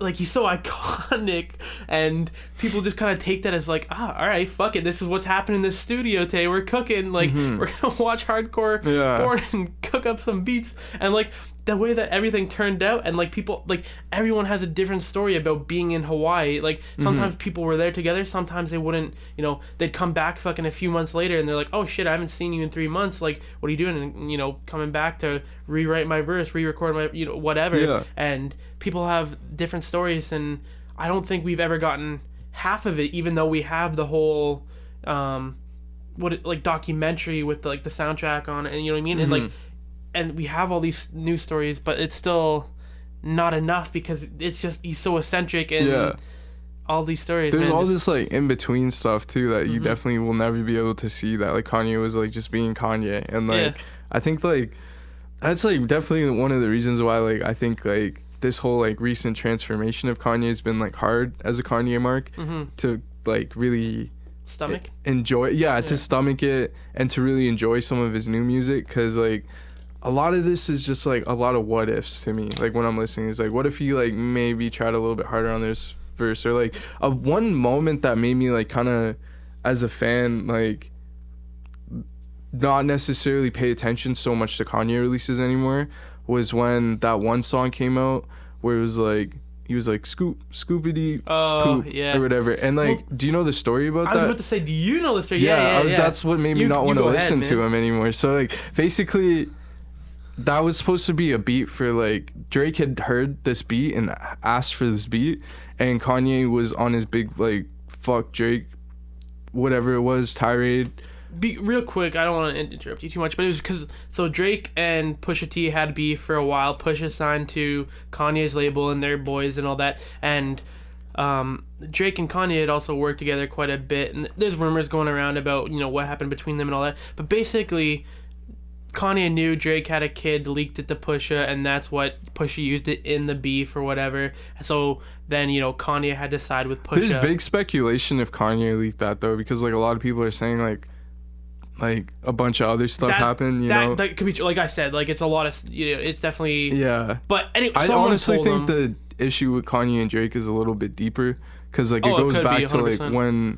[SPEAKER 2] Like, he's so iconic, and people just kind of take that as, like, alright, fuck it. This is what's happening in this studio today. We're cooking. Like, we're going to watch hardcore porn and cook up some beats. And, like, the way that everything turned out, and like people, like everyone has a different story about being in Hawaii. Like sometimes people were there together, sometimes they wouldn't, they'd come back fucking a few months later and they're like, oh shit, I haven't seen you in 3 months, like what are you doing? And coming back to rewrite my verse, re-record my whatever. And people have different stories, and I don't think we've ever gotten half of it, even though we have the whole documentary with the soundtrack on it, and you know what I mean. And like, and we have all these news stories, but it's still not enough because it's just he's so eccentric and all these stories.
[SPEAKER 1] There's all this like in between stuff too that you definitely will never be able to see, that like Kanye was like just being Kanye, and like I think like that's like definitely one of the reasons why like I think like this whole like recent transformation of Kanye has been like hard as a Kanye mark to like really
[SPEAKER 2] stomach
[SPEAKER 1] enjoy to stomach it and to really enjoy some of his new music, because like a lot of this is just like a lot of what ifs to me. Like when I'm listening, it's like, what if he like maybe tried a little bit harder on this verse, or like one moment that made me like kind of as a fan like not necessarily pay attention so much to Kanye releases anymore was when that one song came out where it was like he was like scoopity poop or whatever, and like do you know the story about that?
[SPEAKER 2] I was about to say, do you know the story?
[SPEAKER 1] That's what made me not want to listen to him anymore. So like basically that was supposed to be a beat for like Drake had heard this beat and asked for this beat, and Kanye was on his big like fuck Drake whatever it was tirade.
[SPEAKER 2] Real quick, I don't want to interrupt you too much, but it was because Drake and Pusha T had beef for a while. Pusha signed to Kanye's label and they're boys and all that, and Drake and Kanye had also worked together quite a bit, and there's rumors going around about what happened between them and all that, but basically Kanye knew Drake had a kid, leaked it to Pusha, and that's what Pusha used it in the beef or whatever. So then, Kanye had to side with Pusha.
[SPEAKER 1] There's big speculation if Kanye leaked that though, because like a lot of people are saying like a bunch of other stuff happened,
[SPEAKER 2] that could be, like I said, like it's a lot of, it's definitely,
[SPEAKER 1] yeah.
[SPEAKER 2] But anyway,
[SPEAKER 1] I honestly think issue with Kanye and Drake is a little bit deeper, because like it
[SPEAKER 2] Oh, it
[SPEAKER 1] goes
[SPEAKER 2] could
[SPEAKER 1] back
[SPEAKER 2] be,
[SPEAKER 1] to like
[SPEAKER 2] 100%.
[SPEAKER 1] when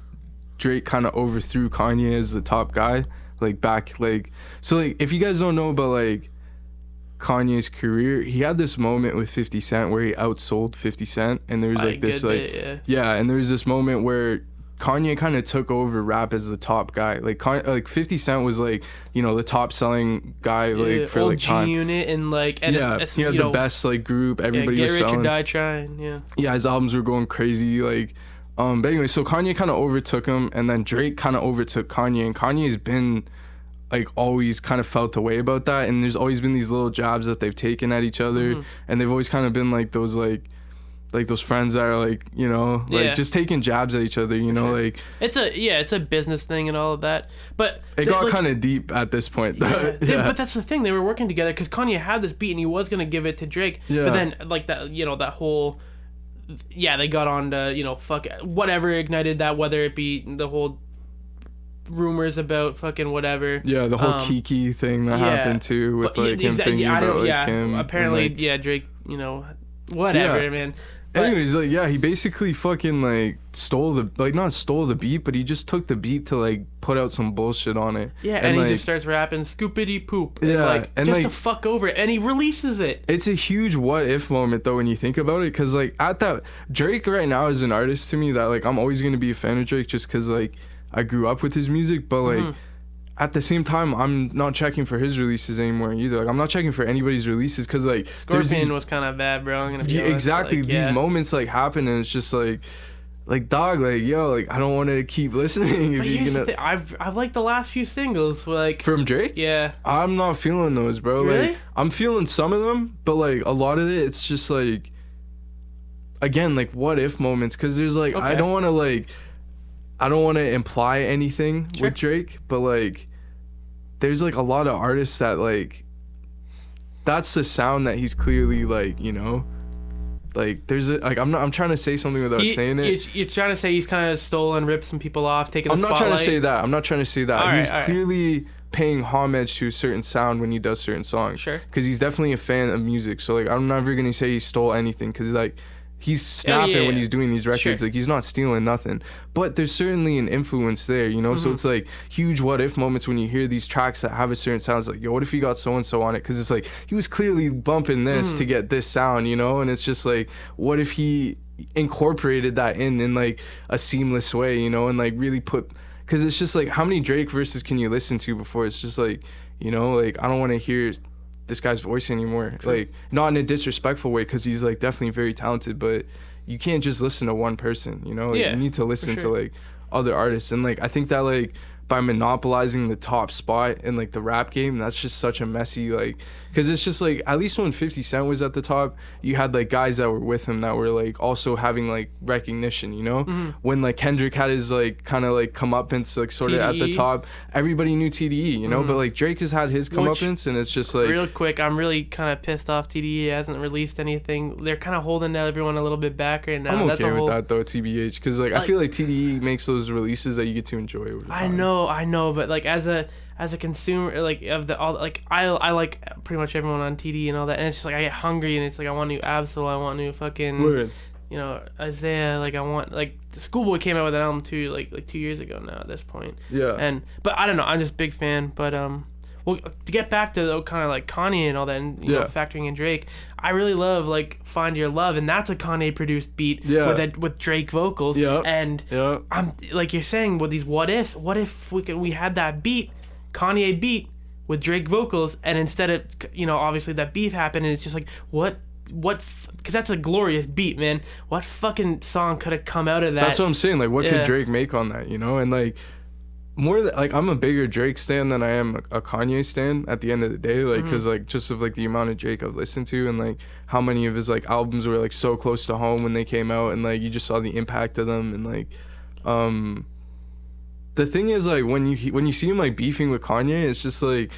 [SPEAKER 1] Drake kind of overthrew Kanye as the top guy, like back like, so like if you guys don't know about like Kanye's career, he had this moment with 50 Cent where he outsold 50 Cent, and there was
[SPEAKER 2] By a
[SPEAKER 1] like this
[SPEAKER 2] good
[SPEAKER 1] like
[SPEAKER 2] bit, yeah.
[SPEAKER 1] yeah, and there was this moment where Kanye kind of took over rap as the top guy. Like 50 Cent was like, you know, the top selling guy like for
[SPEAKER 2] old
[SPEAKER 1] like time.
[SPEAKER 2] G-Unit and like, and
[SPEAKER 1] Yeah, he had the best like group. Everybody
[SPEAKER 2] get
[SPEAKER 1] was
[SPEAKER 2] rich or
[SPEAKER 1] selling.
[SPEAKER 2] die trying. Yeah.
[SPEAKER 1] Yeah, his albums were going crazy. Like, but anyway, so Kanye kind of overtook him, and then Drake kind of overtook Kanye, and Kanye's been like always kind of felt the way about that, and there's always been these little jabs that they've taken at each other, and they've always kind of been like those friends that are like, you know, like just taking jabs at each other, you know, like
[SPEAKER 2] it's a business thing and all of that, but
[SPEAKER 1] it got like, kind of deep at this point.
[SPEAKER 2] But that's the thing, they were working together because Kanye had this beat and he was gonna give it to Drake, but then like that, you know, that whole they got on to, you know, fuck whatever ignited that, whether it be the whole rumors about fucking whatever.
[SPEAKER 1] Yeah, the whole Kiki thing that happened too with like him thinking about like him.
[SPEAKER 2] Apparently,
[SPEAKER 1] and, like,
[SPEAKER 2] Drake, you know, whatever, man. But,
[SPEAKER 1] anyways, like he basically fucking like not stole the beat, but he just took the beat to like put out some bullshit on it.
[SPEAKER 2] Yeah, and he just starts rapping scoopity poop.
[SPEAKER 1] Yeah,
[SPEAKER 2] and just to fuck over it, and he releases it.
[SPEAKER 1] It's a huge what if moment though when you think about it, because like at that, Drake right now is an artist to me that like I'm always gonna be a fan of Drake just because like I grew up with his music, but like at the same time I'm not checking for his releases anymore either. Like I'm not checking for anybody's releases because like
[SPEAKER 2] Scorpion was kind of bad, bro. I'm gonna be honest.
[SPEAKER 1] Exactly.
[SPEAKER 2] Like,
[SPEAKER 1] these moments like happen, and it's just like dog, like yo, like I don't want to keep listening.
[SPEAKER 2] But here's the thing, I've liked the last few singles, like
[SPEAKER 1] from Drake.
[SPEAKER 2] Yeah,
[SPEAKER 1] I'm not feeling those, bro.
[SPEAKER 2] Really?
[SPEAKER 1] Like I'm feeling some of them, but like a lot of it, it's just like again like what if moments, because there's like I don't want to imply anything with Drake, but like there's like a lot of artists that like that's the sound that he's clearly like, you know, like there's a like I'm trying to say something without saying it.
[SPEAKER 2] You're trying to say he's kind of stolen, ripped some people off, taking the spotlight?
[SPEAKER 1] I'm not trying to say that. He's
[SPEAKER 2] All
[SPEAKER 1] clearly paying homage to a certain sound when he does certain songs.
[SPEAKER 2] Sure.
[SPEAKER 1] Because he's definitely a fan of music. So like I'm never gonna say he stole anything, because like he's snapping when he's doing these records. Like he's not stealing nothing, but there's certainly an influence there, you know. So it's like huge what if moments when you hear these tracks that have a certain sound. It's like, yo, what if he got so and so on it? Because it's like he was clearly bumping this to get this sound, you know. And it's just like, what if he incorporated that in like a seamless way, you know, and like really put, because it's just like how many Drake verses can you listen to before it's just like, you know, like I don't want to hear this guy's voice anymore. True. Like not in a disrespectful way, because he's like definitely very talented, but you can't just listen to one person, you know. Like, you need to listen to like other artists, and like I think that like by monopolizing the top spot in like the rap game, that's just such a messy like, because it's just like at least when 50 Cent was at the top, you had like guys that were with him that were like also having like recognition, you know. When like Kendrick had his like kind of like comeuppance like sort of at the top, everybody knew TDE, you know. But like Drake has had his comeuppance, and it's just like,
[SPEAKER 2] real quick, I'm really kind of pissed off TDE hasn't released anything. They're kind of holding everyone a little bit back right now.
[SPEAKER 1] I'm okay with that though, TBH, because like I feel like TDE makes those releases that you get to enjoy over time.
[SPEAKER 2] I know, but like as a consumer, like of the all, like I like pretty much everyone on TD and all that, and it's just like I get hungry, and it's like I want new Absol, I want new fucking
[SPEAKER 1] Word.
[SPEAKER 2] You know, Isaiah, like I want, like Schoolboy came out with an album too, like 2 years ago now at this point.
[SPEAKER 1] Yeah.
[SPEAKER 2] But I don't know, I'm just a big fan. But well, to get back to the kind of like Kanye and all that, and you know, factoring in Drake, I really love like Find Your Love, and that's a Kanye produced beat with Drake vocals. And I'm like you're saying with these what if we had that beat, Kanye beat with Drake vocals, and instead of, you know, obviously that beef happened, and it's just like what because that's a glorious beat, man. What fucking song could have come out of that?
[SPEAKER 1] That's what I'm saying. Like what could Drake make on that, you know? And like like I'm a bigger Drake stan than I am a Kanye stan at the end of the day, like because like just of like the amount of Drake I've listened to, and like how many of his like albums were like so close to home when they came out, and like you just saw the impact of them. And like the thing is, like when you see him like beefing with Kanye, it's just like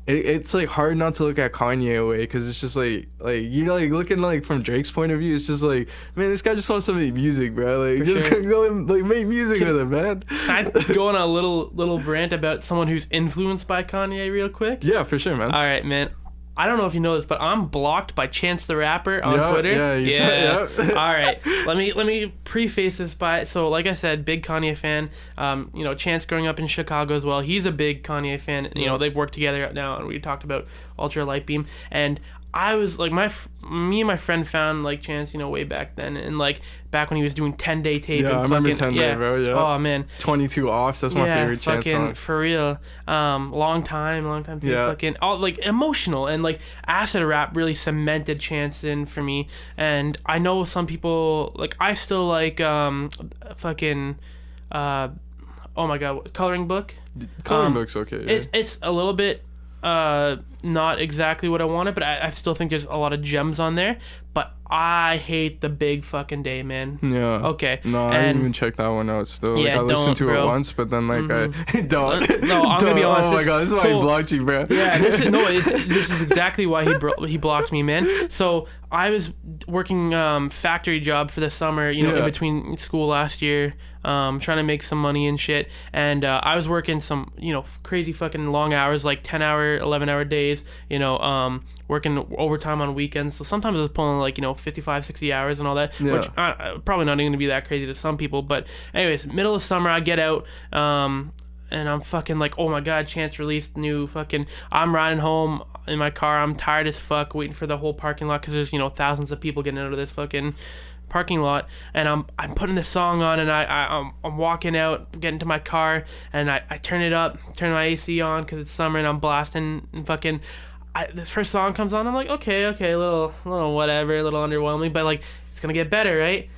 [SPEAKER 1] it's like hard not to look at Kanye away, because it's just like you know, like looking like from Drake's point of view, it's just like, man, this guy just wants to make music, bro. Like go and like make music with him, man.
[SPEAKER 2] Can I go on a little rant about someone who's influenced by Kanye real quick?
[SPEAKER 1] Yeah, for sure, man.
[SPEAKER 2] All right, man. I don't know if you know this, but I'm blocked by Chance the Rapper on Twitter.
[SPEAKER 1] Yeah.
[SPEAKER 2] All right. Let me preface this by, so like I said, big Kanye fan. Chance growing up in Chicago as well. He's a big Kanye fan. They've worked together now, and we talked about Ultra Light Beam. And I was like, me and my friend found like Chance, way back then, and like back when he was doing 10-day tape.
[SPEAKER 1] Yeah,
[SPEAKER 2] and
[SPEAKER 1] I remember 10 Day, bro. Yeah.
[SPEAKER 2] Oh man.
[SPEAKER 1] 22 Offs. That's my favorite Chance song.
[SPEAKER 2] For real. Long time tape.
[SPEAKER 1] Yeah.
[SPEAKER 2] Fucking all like emotional, and like acid rap really cemented Chance in for me. And I know some people like, I still like fucking oh my god, Coloring Book.
[SPEAKER 1] Coloring Book's okay. Yeah.
[SPEAKER 2] It's a little bit not exactly what I wanted, but I still think there's a lot of gems on there. But I hate the Big Fucking Day, man.
[SPEAKER 1] Yeah.
[SPEAKER 2] Okay.
[SPEAKER 1] No, I didn't even check that one out still.
[SPEAKER 2] Yeah,
[SPEAKER 1] I listened to
[SPEAKER 2] bro.
[SPEAKER 1] it once, but then like I don't.
[SPEAKER 2] No, I'm gonna be honest.
[SPEAKER 1] Oh my god, this is why he blocked you, bro.
[SPEAKER 2] Yeah, this is exactly why he blocked me, man. So I was working factory job for the summer, in between school last year, trying to make some money and shit. And I was working some, crazy fucking long hours, like 10-hour, 11-hour days, working overtime on weekends. So sometimes I was pulling like, 55, 60 hours and all that, which probably not even going to be that crazy to some people. But anyways, middle of summer, I get out, and I'm fucking like, oh my god, Chance released new fucking, I'm riding home in my car, I'm tired as fuck, waiting for the whole parking lot, because there's, thousands of people getting out of this fucking parking lot, and I'm putting this song on, and I'm walking out, getting to my car, and I turn it up, turn my AC on, because it's summer, and I'm blasting, and fucking, this first song comes on, I'm like, okay, a little whatever, a little underwhelming, but like, it's gonna get better, right?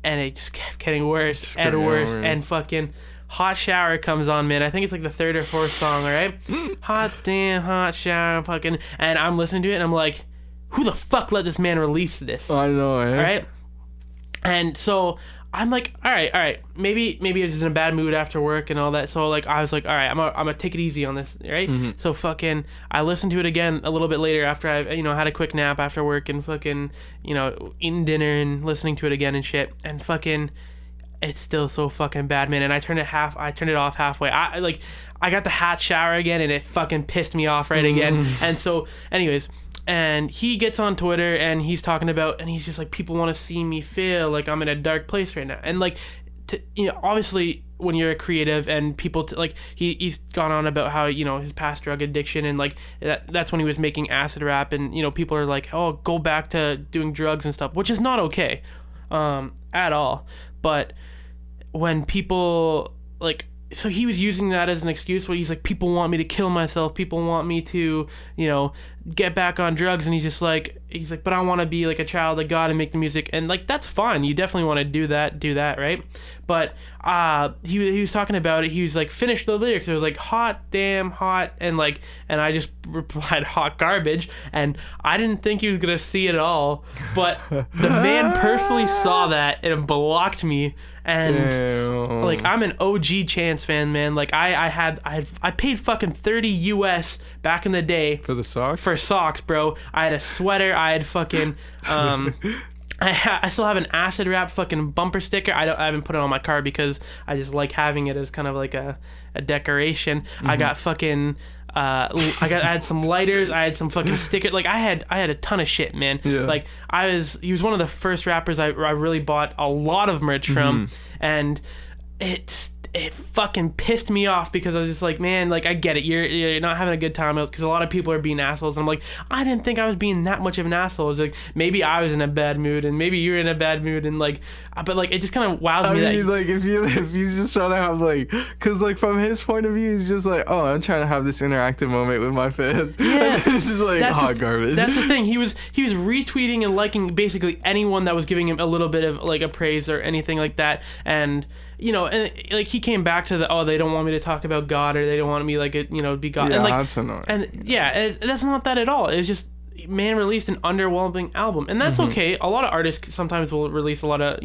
[SPEAKER 2] And it just kept getting worse and worse, and fucking Hot Shower comes on, man. I think it's like the third or fourth song, all right? Hot damn, hot shower, fucking, and I'm listening to it, and I'm like, who the fuck let this man release this?
[SPEAKER 1] I know, eh?
[SPEAKER 2] All right? And so I'm like, all right, maybe I was just in a bad mood after work and all that. So like, I was like, all right, I'm gonna take it easy on this, right? Mm-hmm. So fucking, I listened to it again a little bit later after I, had a quick nap after work, and fucking, eating dinner and listening to it again and shit, and fucking, it's still so fucking bad, man. And I turned it off halfway. I got the hot shower again, and it fucking pissed me off again. And so, anyways. And he gets on Twitter, and he's talking about, and he's just like, people want to see me fail, like I'm in a dark place right now. And like, obviously when you're a creative, and people like, he's gone on about how, his past drug addiction, and like that's when he was making acid rap, and people are like, oh, go back to doing drugs and stuff, which is not okay at all. But when people like, so he was using that as an excuse where he's like, people want me to kill myself, people want me to, get back on drugs, and he's like, but I want to be like a child of God and make the music, and like, that's fine, you definitely want to do that, right? But he was talking about it, he was like, finish the lyrics, it was like, hot damn hot, and like, and I just replied, hot garbage, and I didn't think he was gonna see it all, but the man personally saw that and blocked me. And
[SPEAKER 1] damn.
[SPEAKER 2] Like, I'm an OG Chance fan, man. Like, I paid fucking $30 US back in the day
[SPEAKER 1] for the socks.
[SPEAKER 2] For socks, bro. I had a sweater. I had fucking I still have an acid rap fucking bumper sticker. I haven't put it on my car because I just like having it as kind of like a decoration. Mm-hmm. I got fucking I had some lighters, I had some fucking stickers, like I had a ton of shit, man. Yeah. Like he was one of the first rappers I really bought a lot of merch from, and it fucking pissed me off because I was just like, man, like, I get it, you're not having a good time, because a lot of people are being assholes, and I'm like, I didn't think I was being that much of an asshole. It's like, maybe I was in a bad mood, and maybe you're in a bad mood, and like, but like, it just kind of wows me. I mean,
[SPEAKER 1] like, if he's just trying to have like, because like from his point of view, he's just like, oh, I'm trying to have this interactive moment with my fans. Yeah, and this is like hot garbage.
[SPEAKER 2] That's the thing. He was retweeting and liking basically anyone that was giving him a little bit of like a praise or anything like that, and and like, he came back to they don't want me to talk about God, or they don't want me like be God.
[SPEAKER 1] Yeah,
[SPEAKER 2] and like,
[SPEAKER 1] that's annoying.
[SPEAKER 2] And yeah, that's not that at all. It's just, man released an underwhelming album, and that's okay. A lot of artists sometimes will release a lot of,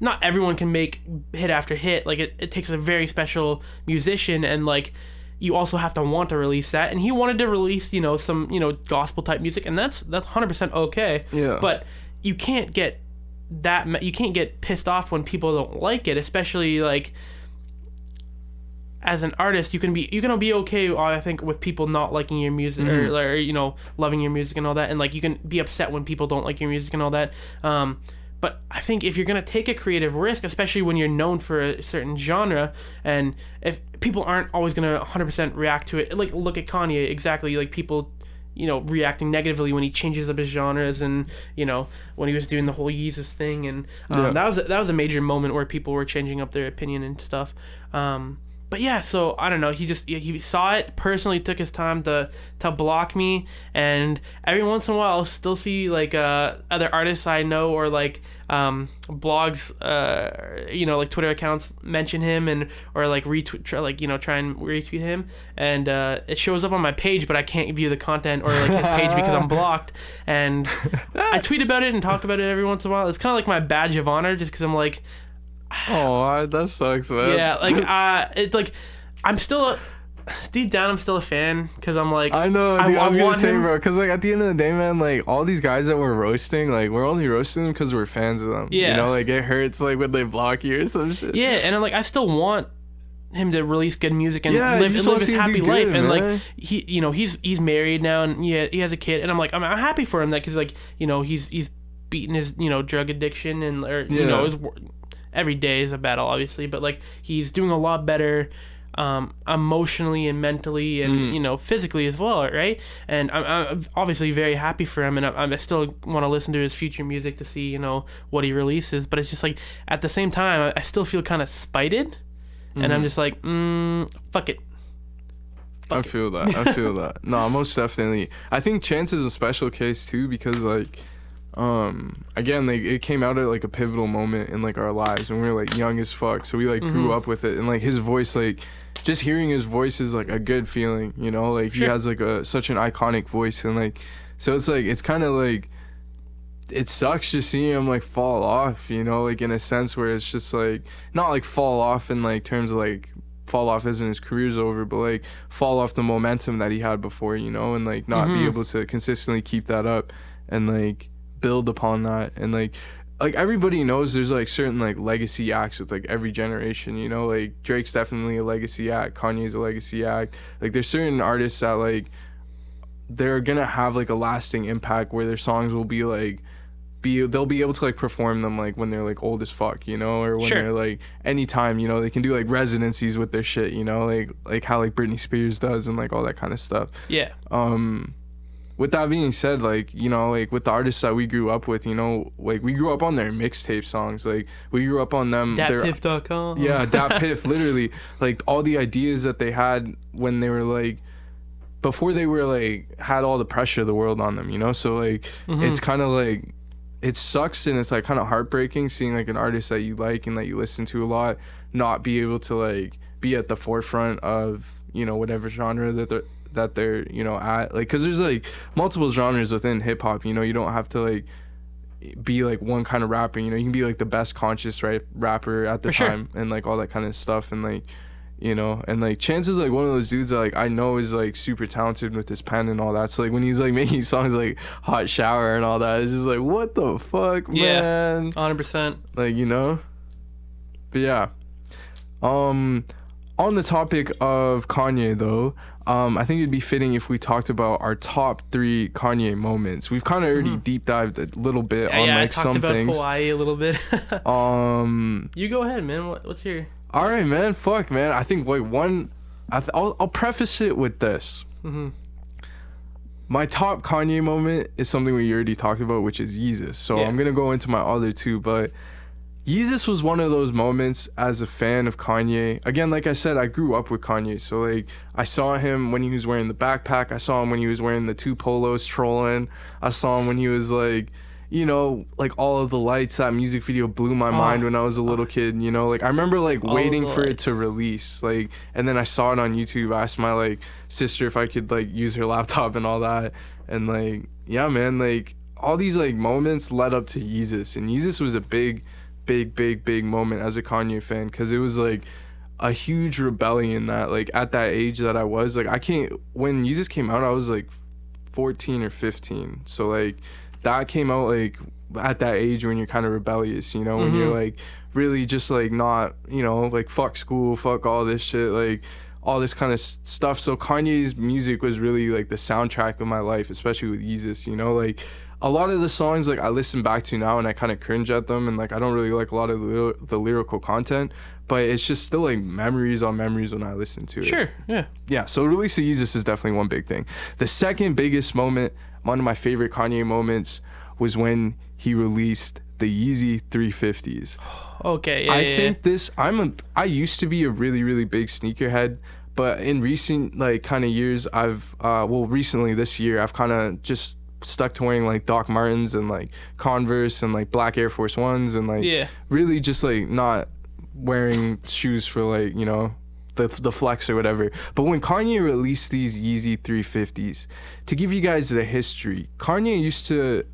[SPEAKER 2] not everyone can make hit after hit. Like, it takes a very special musician, and like, you also have to want to release that. And he wanted to release, some, gospel type music, and that's 100% okay.
[SPEAKER 1] Yeah.
[SPEAKER 2] But you can't get pissed off when people don't like it, especially like, as an artist, you can be okay, I think, with people not liking your music or you know, loving your music and all that, and like you can be upset when people don't like your music and all that. But I think if you're gonna take a creative risk, especially when you're known for a certain genre, and if people aren't always gonna 100% react to it, like look at Kanye, exactly, like people, you know, reacting negatively when he changes up his genres, and you know, when he was doing the whole Yeezus thing, and that was a major moment where people were changing up their opinion and stuff. But yeah, so I don't know. He saw it personally, took his time to block me, and every once in a while I'll still see like other artists I know, or like blogs, you know, like Twitter accounts mention him, and or like retweet, try and retweet him, and it shows up on my page, but I can't view the content or like his page because I'm blocked. And I tweet about it and talk about it every once in a while. It's kind of like my badge of honor, just because I'm like,
[SPEAKER 1] oh, that sucks, man.
[SPEAKER 2] Yeah, like it's like I'm still deep down I'm still a fan, because I'm like,
[SPEAKER 1] I know, dude, I was gonna say, bro, because like at the end of the day, man, like all these guys that we're roasting, like we're only roasting them because we're fans of them.
[SPEAKER 2] Yeah,
[SPEAKER 1] you know, like it hurts like when they block you or some shit.
[SPEAKER 2] Yeah, and I'm like, I still want him to release good music and live his happy life, and man. Like he's married now, and he has a kid, and I'm like, I'm happy for him, that because like, you know, he's beating his, you know, drug addiction, and you know, every day is a battle, obviously, but like he's doing a lot better emotionally and mentally, and you know, physically as well, right? And I'm obviously very happy for him, and I still want to listen to his future music to see, you know, what he releases. But it's just like, at the same time, I still feel kind of spited, and I'm just like, fuck it.
[SPEAKER 1] I feel that. No, most definitely. I think Chance is a special case too, because like again, like it came out at like a pivotal moment in like our lives when we were like young as fuck, so we like grew up with it, and like his voice, like just hearing his voice is like a good feeling, you know, like he has like such an iconic voice, and like, so it's like, it's kind of like, it sucks just seeing him like fall off, you know, like in a sense where it's just like, not like fall off in like terms of like fall off as in his career's over, but like fall off the momentum that he had before, you know, and like not be able to consistently keep that up and like build upon that. And like everybody knows there's like certain like legacy acts with like every generation, you know, like Drake's definitely a legacy act, Kanye's a legacy act. Like there's certain artists that like they're gonna have like a lasting impact, where their songs will be like they'll be able to like perform them like when they're like old as fuck, you know, or when they're like anytime, you know, they can do like residencies with their shit, you know, like how like Britney Spears does, and like all that kind of stuff.
[SPEAKER 2] Yeah.
[SPEAKER 1] With that being said, like, you know, like with the artists that we grew up with, you know, like we grew up on their mixtape songs, like we grew up on them.
[SPEAKER 2] DatPiff.com.
[SPEAKER 1] Yeah, DatPiff, literally, like all the ideas that they had when they were like, before they were like had all the pressure of the world on them, you know. So like it's kind of like, it sucks, and it's like kind of heartbreaking seeing like an artist that you like and that you listen to a lot not be able to like be at the forefront of, you know, whatever genre that they're you know at, like, because there's like multiple genres within hip-hop, you know. You don't have to like be like one kind of rapper, you know. You can be like the best conscious rapper at the time, and like all that kind of stuff, and like, you know, and like Chance is like one of those dudes that like I know is like super talented with his pen and all that. So like when he's like making songs like Hot Shower and all that, it's just like, what the fuck, man?
[SPEAKER 2] 100%.
[SPEAKER 1] Like, you know. But yeah, on the topic of Kanye though, I think it'd be fitting if we talked about our top 3 Kanye moments. We've kind of already deep dived a little bit on like some things. Yeah, I talked about
[SPEAKER 2] Hawaii a little bit. You go ahead, man. What's your...
[SPEAKER 1] All right, man. Fuck, man. I think I'll preface it with this. My top Kanye moment is something we already talked about, which is Yeezus. So I'm gonna go into my other 2, but Yeezus was one of those moments as a fan of Kanye. Again, like I said, I grew up with Kanye, so like I saw him when he was wearing the backpack. I saw him when he was wearing the 2 polos trolling. I saw him when he was like, you know, like All of the Lights. That music video blew my mind when I was a little kid, you know. Like I remember like waiting for it to release, like, and then I saw it on YouTube. I asked my like sister if I could like use her laptop and all that, and like, yeah, man, like all these like moments led up to Yeezus, and Yeezus was a big moment as a Kanye fan, because it was like a huge rebellion that like at that age that I was like, when Yeezus came out I was like 14 or 15, so like that came out like at that age when you're kind of rebellious, you know, when you're like really just like not, you know, like fuck school, fuck all this shit, like all this kind of stuff. So Kanye's music was really like the soundtrack of my life, especially with Yeezus, you know, like a lot of the songs like I listen back to now and I kind of cringe at them, and like I don't really like a lot of the lyrical content, but it's just still like memories on memories when I listen to it.
[SPEAKER 2] Sure,
[SPEAKER 1] yeah. So release of Yeezus is definitely one big thing. The second biggest moment, one of my favorite Kanye moments, was when he released the Yeezy 350s.
[SPEAKER 2] Okay,
[SPEAKER 1] I think this. I used to be a really big sneakerhead, but in recent like kind of years, I've recently this year I've kind of just stuck to wearing like Doc Martens and like Converse and like black Air Force Ones and like really just like not wearing shoes for like, you know, the flex or whatever. But when Kanye released these Yeezy 350s, to give you guys the history, Kanye used to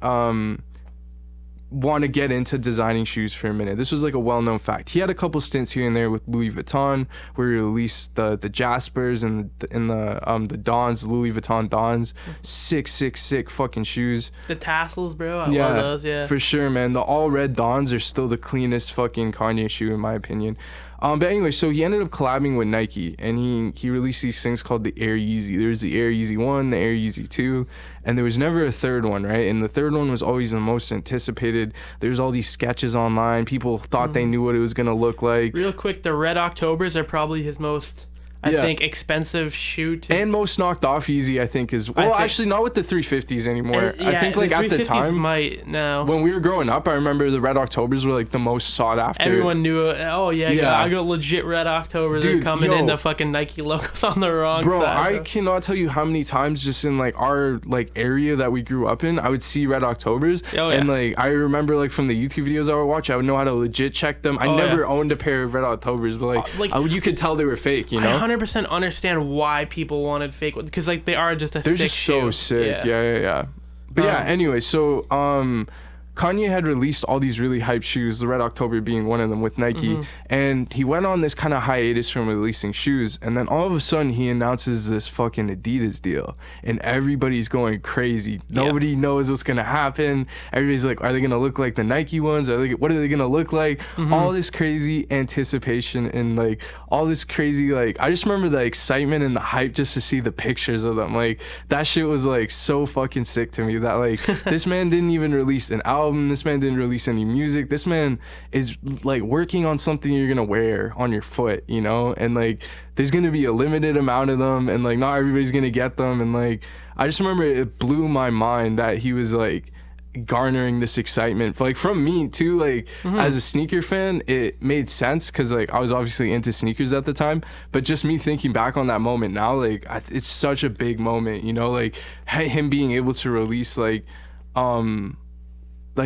[SPEAKER 1] want to get into designing shoes for a minute. This was like a well-known fact. He had a couple stints here and there with Louis Vuitton, where he released the Jaspers and the Dons, Louis Vuitton Dons. Sick fucking shoes.
[SPEAKER 2] The tassels, bro. I love those.
[SPEAKER 1] For sure, man. The all red Dons are still the cleanest fucking Kanye shoe in my opinion. But anyway, so he ended up collabing with Nike, and he released these things called the Air Yeezy. There was the Air Yeezy 1, the Air Yeezy 2, and there was never a third one, right? And the third one was always the most anticipated. There's all these sketches online. People thought they knew what it was going to look like.
[SPEAKER 2] Real quick, the Red Octobers are probably his most... I think expensive shoe too.
[SPEAKER 1] And most knocked off Yeezy, I think is actually not with the 350s anymore. I think like at the time when we were growing up, I remember the Red Octobers were like the most sought after.
[SPEAKER 2] Everyone knew it. Oh yeah. I got legit Red Octobers. They're coming in the fucking Nike logos on the wrong side.
[SPEAKER 1] I cannot tell you how many times just in like our like area that we grew up in, I would see Red Octobers. And like I remember like from the YouTube videos I would watch, I would know how to legit check them. I never owned a pair of Red Octobers, but like you could tell they were fake, you know.
[SPEAKER 2] 100% understand why people wanted fake ones, because like they are just
[SPEAKER 1] they're just so sick. Yeah. But anyway, so Kanye had released all these really hype shoes, the Red October being one of them with Nike, and he went on this kind of hiatus from releasing shoes, and then all of a sudden he announces this fucking Adidas deal, and everybody's going crazy. Nobody knows what's gonna happen. Everybody's like, are they gonna look like the Nike ones? What are they gonna look like? All this crazy anticipation and like all this crazy, like I just remember the excitement and the hype just to see the pictures of them. Like that shit was like so fucking sick to me that like this man didn't even release an album. This man didn't release any music. This man is like working on something you're gonna wear on your foot, you know, and like there's gonna be a limited amount of them, and like not everybody's gonna get them. And like I just remember it blew my mind that he was like garnering this excitement like from me too. Like as a sneaker fan, it made sense because like I was obviously into sneakers at the time, but just me thinking back on that moment now, like it's such a big moment, you know, like him being able to release like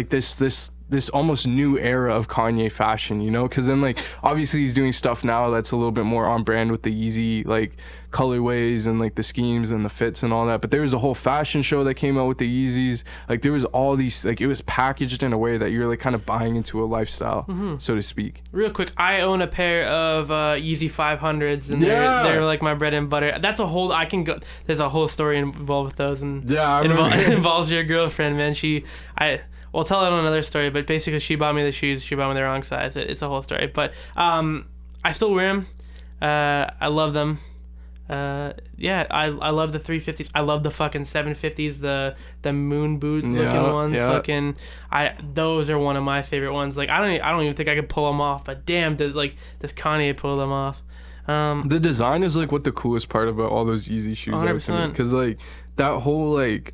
[SPEAKER 1] this almost new era of Kanye fashion, you know, because then like obviously he's doing stuff now that's a little bit more on brand with the Yeezy like colorways and like the schemes and the fits and all that. But there was a whole fashion show that came out with the Yeezys. Like there was all these, like it was packaged in a way that you're like kind of buying into a lifestyle, so to speak.
[SPEAKER 2] Real quick, I own a pair of Yeezy 500s, and they're like my bread and butter. That's a whole there's a whole story involved with those, and it involves your girlfriend, man. We'll tell it on another story, but basically she bought me the shoes. She bought me the wrong size. It's a whole story. But I still wear them. I love them. I love the 350s. I love the fucking 750s, the moon boot looking ones. Fucking, those are one of my favorite ones. Like I don't even think I could pull them off. But damn, does Kanye pull them off?
[SPEAKER 1] The design is like what the coolest part about all those Yeezy shoes 100%. Are to me, because like that whole like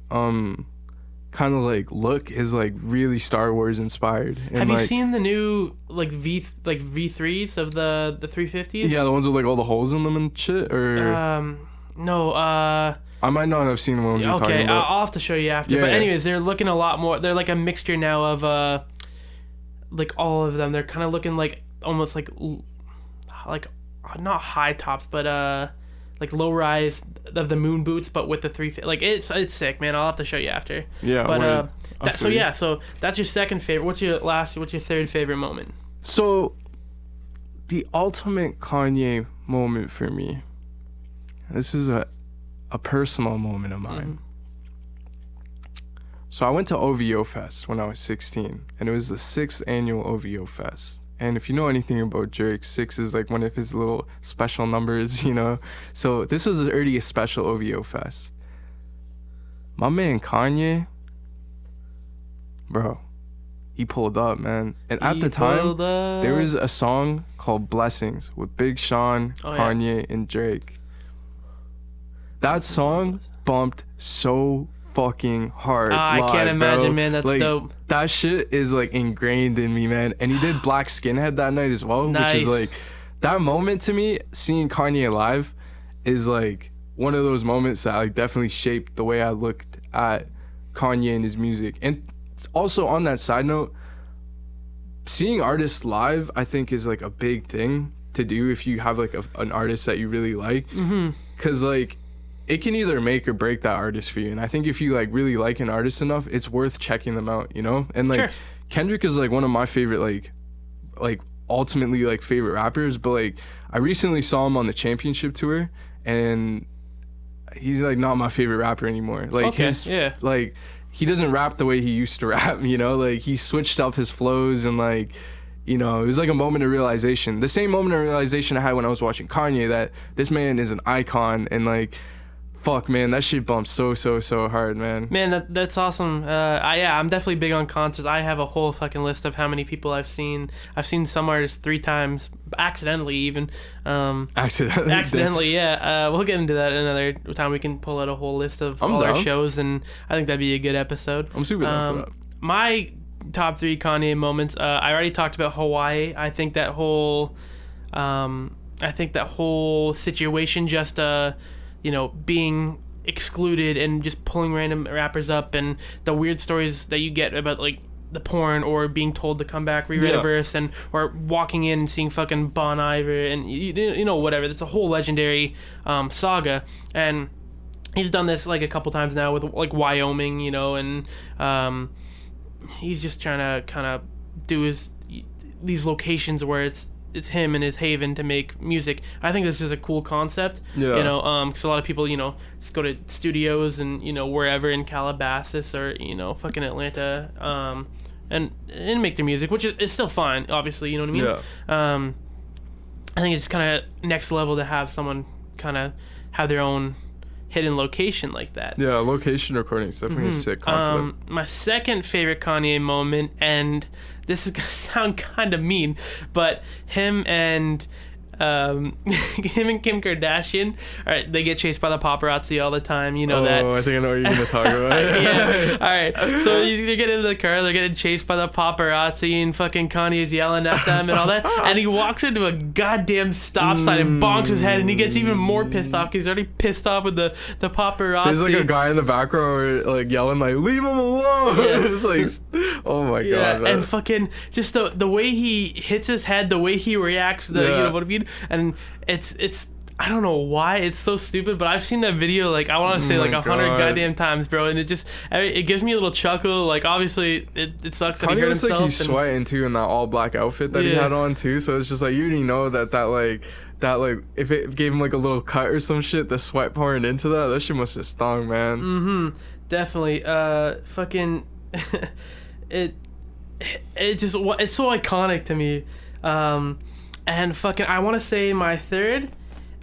[SPEAKER 1] kind of like look is like really Star Wars inspired. And
[SPEAKER 2] have you seen the new like V3s of the 350s?
[SPEAKER 1] Yeah, the ones with like all the holes in them and shit. Or
[SPEAKER 2] no.
[SPEAKER 1] I might not have seen the ones you're talking about.
[SPEAKER 2] I'll have to show you after. But anyways, they're looking a lot more. They're like a mixture now of like all of them. They're kind of looking like almost like not high tops, but like low rise of the moon boots, but with the 350. Like it's sick, man. I'll have to show you after.
[SPEAKER 1] Yeah.
[SPEAKER 2] But so that's your second favorite. What's your third favorite moment?
[SPEAKER 1] So the ultimate Kanye moment for me, this is a personal moment of mine. So I went to OVO Fest when I was 16, and it was the 6th annual OVO Fest. And if you know anything about Drake, 6 is like one of his little special numbers, you know? So this is already a special OVO Fest. My man Kanye, bro, he pulled up, man. And at the time, there was a song called Blessings with Big Sean, Kanye, and Drake. That song bumped so fucking hard.
[SPEAKER 2] I can't imagine, man. That's
[SPEAKER 1] like,
[SPEAKER 2] dope.
[SPEAKER 1] That shit is like ingrained in me, man. And he did Black Skinhead that night as well,
[SPEAKER 2] Nice.
[SPEAKER 1] which is like, that moment to me, seeing Kanye live is like one of those moments that like definitely shaped the way I looked at Kanye and his music. And also on that side note, seeing artists live, I think is like a big thing to do if you have like an artist that you really like. Because like, it can either make or break that artist for you. And I think if you like really like an artist enough, it's worth checking them out, you know? And like
[SPEAKER 2] Sure.
[SPEAKER 1] Kendrick is like one of my favorite like ultimately like favorite rappers, but like I recently saw him on the championship tour and he's like not my favorite rapper anymore. Like like he doesn't rap the way he used to rap, you know? Like he switched up his flows and like, you know, it was like a moment of realization. The same moment of realization I had when I was watching Kanye, that this man is an icon. And like, fuck, man, that shit bumps so hard, man.
[SPEAKER 2] Man, that's awesome. I'm definitely big on concerts. I have a whole fucking list of how many people I've seen. I've seen some artists 3 times, accidentally even. Accidentally, yeah. We'll get into that another time. We can pull out a whole list of all our shows, and I think that'd be a good episode.
[SPEAKER 1] I'm super down for that.
[SPEAKER 2] My top 3 Kanye moments. I already talked about Hawaii. I think that whole situation just you know, being excluded and just pulling random rappers up, and the weird stories that you get about like the porn or being told to come back, rewrite a verse, and or walking in and seeing fucking Bon Iver and you know, whatever. That's a whole legendary saga, and he's done this like a couple times now with like Wyoming, you know, and he's just trying to kind of do these locations where it's him and his haven to make music. I think this is a cool concept, you know, because a lot of people, you know, just go to studios and, you know, wherever in Calabasas or, you know, fucking Atlanta, and make their music, which is still fine, obviously, you know what I mean? I think it's kind of next level to have someone kind of have their own hidden location like that.
[SPEAKER 1] Yeah, location recording is definitely a sick concept.
[SPEAKER 2] My second favorite Kanye moment, and this is gonna sound kind of mean, but him and Kim Kardashian, all right, they get chased by the paparazzi all the time, you know that.
[SPEAKER 1] Oh, I think I know what you're gonna talk about.
[SPEAKER 2] Yeah. All right, so you get into the car, they're getting chased by the paparazzi, and fucking Kanye's yelling at them and all that, and he walks into a goddamn stop sign and bonks his head, and he gets even more pissed off because he's already pissed off with the paparazzi.
[SPEAKER 1] There's like a guy in the background like yelling like, "Leave him alone!" It's like, oh my god, man.
[SPEAKER 2] And fucking just the way he hits his head, the way he reacts, you know what I mean. And it's I don't know why it's so stupid, but I've seen that video like I want to say like 100 goddamn times, bro, and it gives me a little chuckle. Like obviously it sucks that he hurt himself.
[SPEAKER 1] Like he's sweating too in that all black outfit that he had on too, so it's just like you already know that if it gave him like a little cut or some shit, the sweat pouring into that shit must have stung, man.
[SPEAKER 2] Definitely. Fucking it's so iconic to me. And fucking, I want to say my third.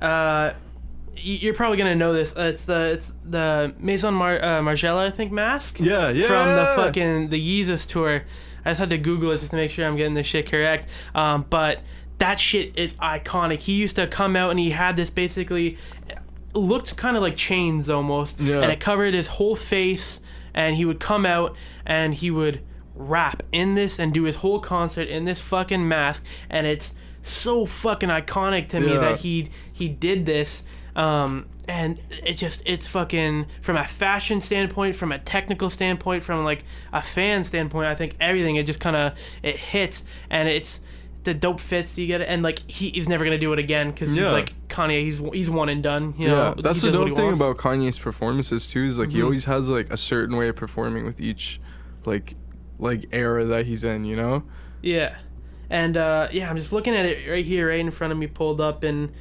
[SPEAKER 2] You're probably gonna know this. It's the Maison Margiela, I think, mask.
[SPEAKER 1] Yeah.
[SPEAKER 2] From the Yeezus tour. I just had to Google it just to make sure I'm getting this shit correct. But that shit is iconic. He used to come out and he had this basically looked kind of like chains almost, and it covered his whole face. And he would come out and he would rap in this and do his whole concert in this fucking mask, and it's so fucking iconic to me that he did this, and it's fucking, from a fashion standpoint, from a technical standpoint, from like a fan standpoint, I think everything, it just kind of it hits, and it's the dope fits, you get it, and like he's never gonna do it again because he's like Kanye, he's one and done, you know.
[SPEAKER 1] That's the dope thing about Kanye's performances too, is like he always has like a certain way of performing with each like era that he's in, you know. And
[SPEAKER 2] I'm just looking at it right here, right in front of me, pulled up, and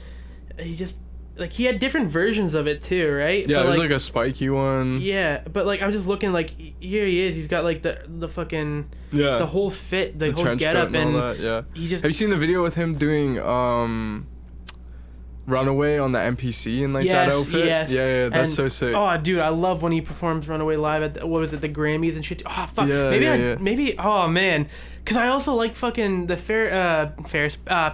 [SPEAKER 2] he just like he had different versions of it too, right?
[SPEAKER 1] Yeah,
[SPEAKER 2] but,
[SPEAKER 1] there's like a spiky one.
[SPEAKER 2] Yeah, but like I'm just looking like here he is. He's got like the fucking the whole fit, the whole getup, and all that,
[SPEAKER 1] yeah.
[SPEAKER 2] He just
[SPEAKER 1] have you seen the video with him doing Runaway on the NPC and like that outfit?
[SPEAKER 2] Yes.
[SPEAKER 1] Yeah, that's so sick.
[SPEAKER 2] Oh, dude, I love when he performs Runaway live at what was it, the Grammys and shit. Oh fuck,
[SPEAKER 1] Yeah,
[SPEAKER 2] maybe. Oh man, because I also like fucking the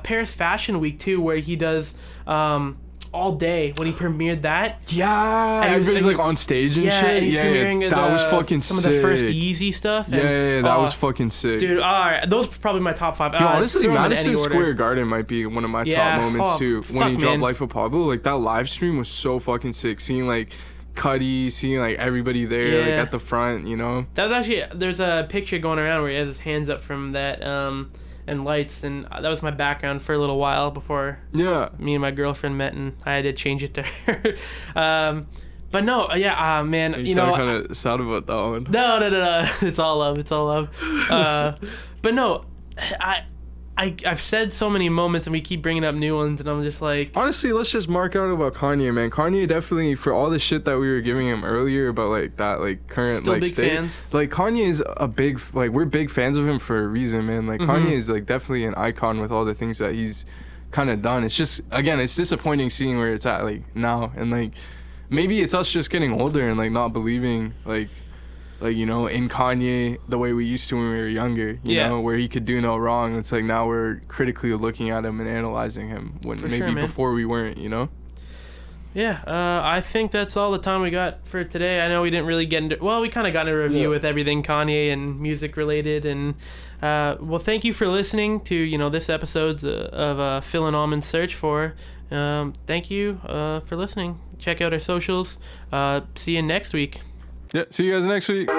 [SPEAKER 2] Paris Fashion Week too, where he does All Day when he premiered that.
[SPEAKER 1] Yeah, everybody's like on stage and shit.
[SPEAKER 2] And he's premiering
[SPEAKER 1] that was fucking
[SPEAKER 2] some
[SPEAKER 1] sick.
[SPEAKER 2] of the first Yeezy stuff. And,
[SPEAKER 1] that was fucking sick.
[SPEAKER 2] Dude, all right, those are probably my top 5.
[SPEAKER 1] Yo, honestly, Madison Square Garden might be one of my top moments too. When he dropped Life of Pablo, like that live stream was so fucking sick. Seeing like Cuddy, seeing like everybody there, like at the front, you know.
[SPEAKER 2] That was actually, there's a picture going around where he has his hands up from that and lights, and that was my background for a little while before me and my girlfriend met, and I had to change it to her. But no, man,
[SPEAKER 1] you know, kind of sad about that one.
[SPEAKER 2] No, it's all love. But no, I've said so many moments, and we keep bringing up new ones, and I'm just like...
[SPEAKER 1] Honestly, let's just mark out about Kanye, man. Kanye definitely, for all the shit that we were giving him earlier about, like, that, like, current,
[SPEAKER 2] still
[SPEAKER 1] like,
[SPEAKER 2] big
[SPEAKER 1] state.
[SPEAKER 2] Fans.
[SPEAKER 1] Like, Kanye is a big... Like, we're big fans of him for a reason, man. Like, Kanye is, like, definitely an icon with all the things that he's kind of done. It's just, again, it's disappointing seeing where it's at, like, now. And, like, maybe it's us just getting older and, like, not believing, like, you know, in Kanye the way we used to when we were younger, you know, where he could do no wrong. It's like now we're critically looking at him and analyzing him when before we weren't, you know?
[SPEAKER 2] Yeah, I think that's all the time we got for today. I know we didn't really get into... Well, we kind of got into a review with everything Kanye and music related. And, well, thank you for listening to, you know, this episode's of Phil and Aman's Search For. Thank you for listening. Check out our socials. See you next week.
[SPEAKER 1] Yeah, see you guys next week.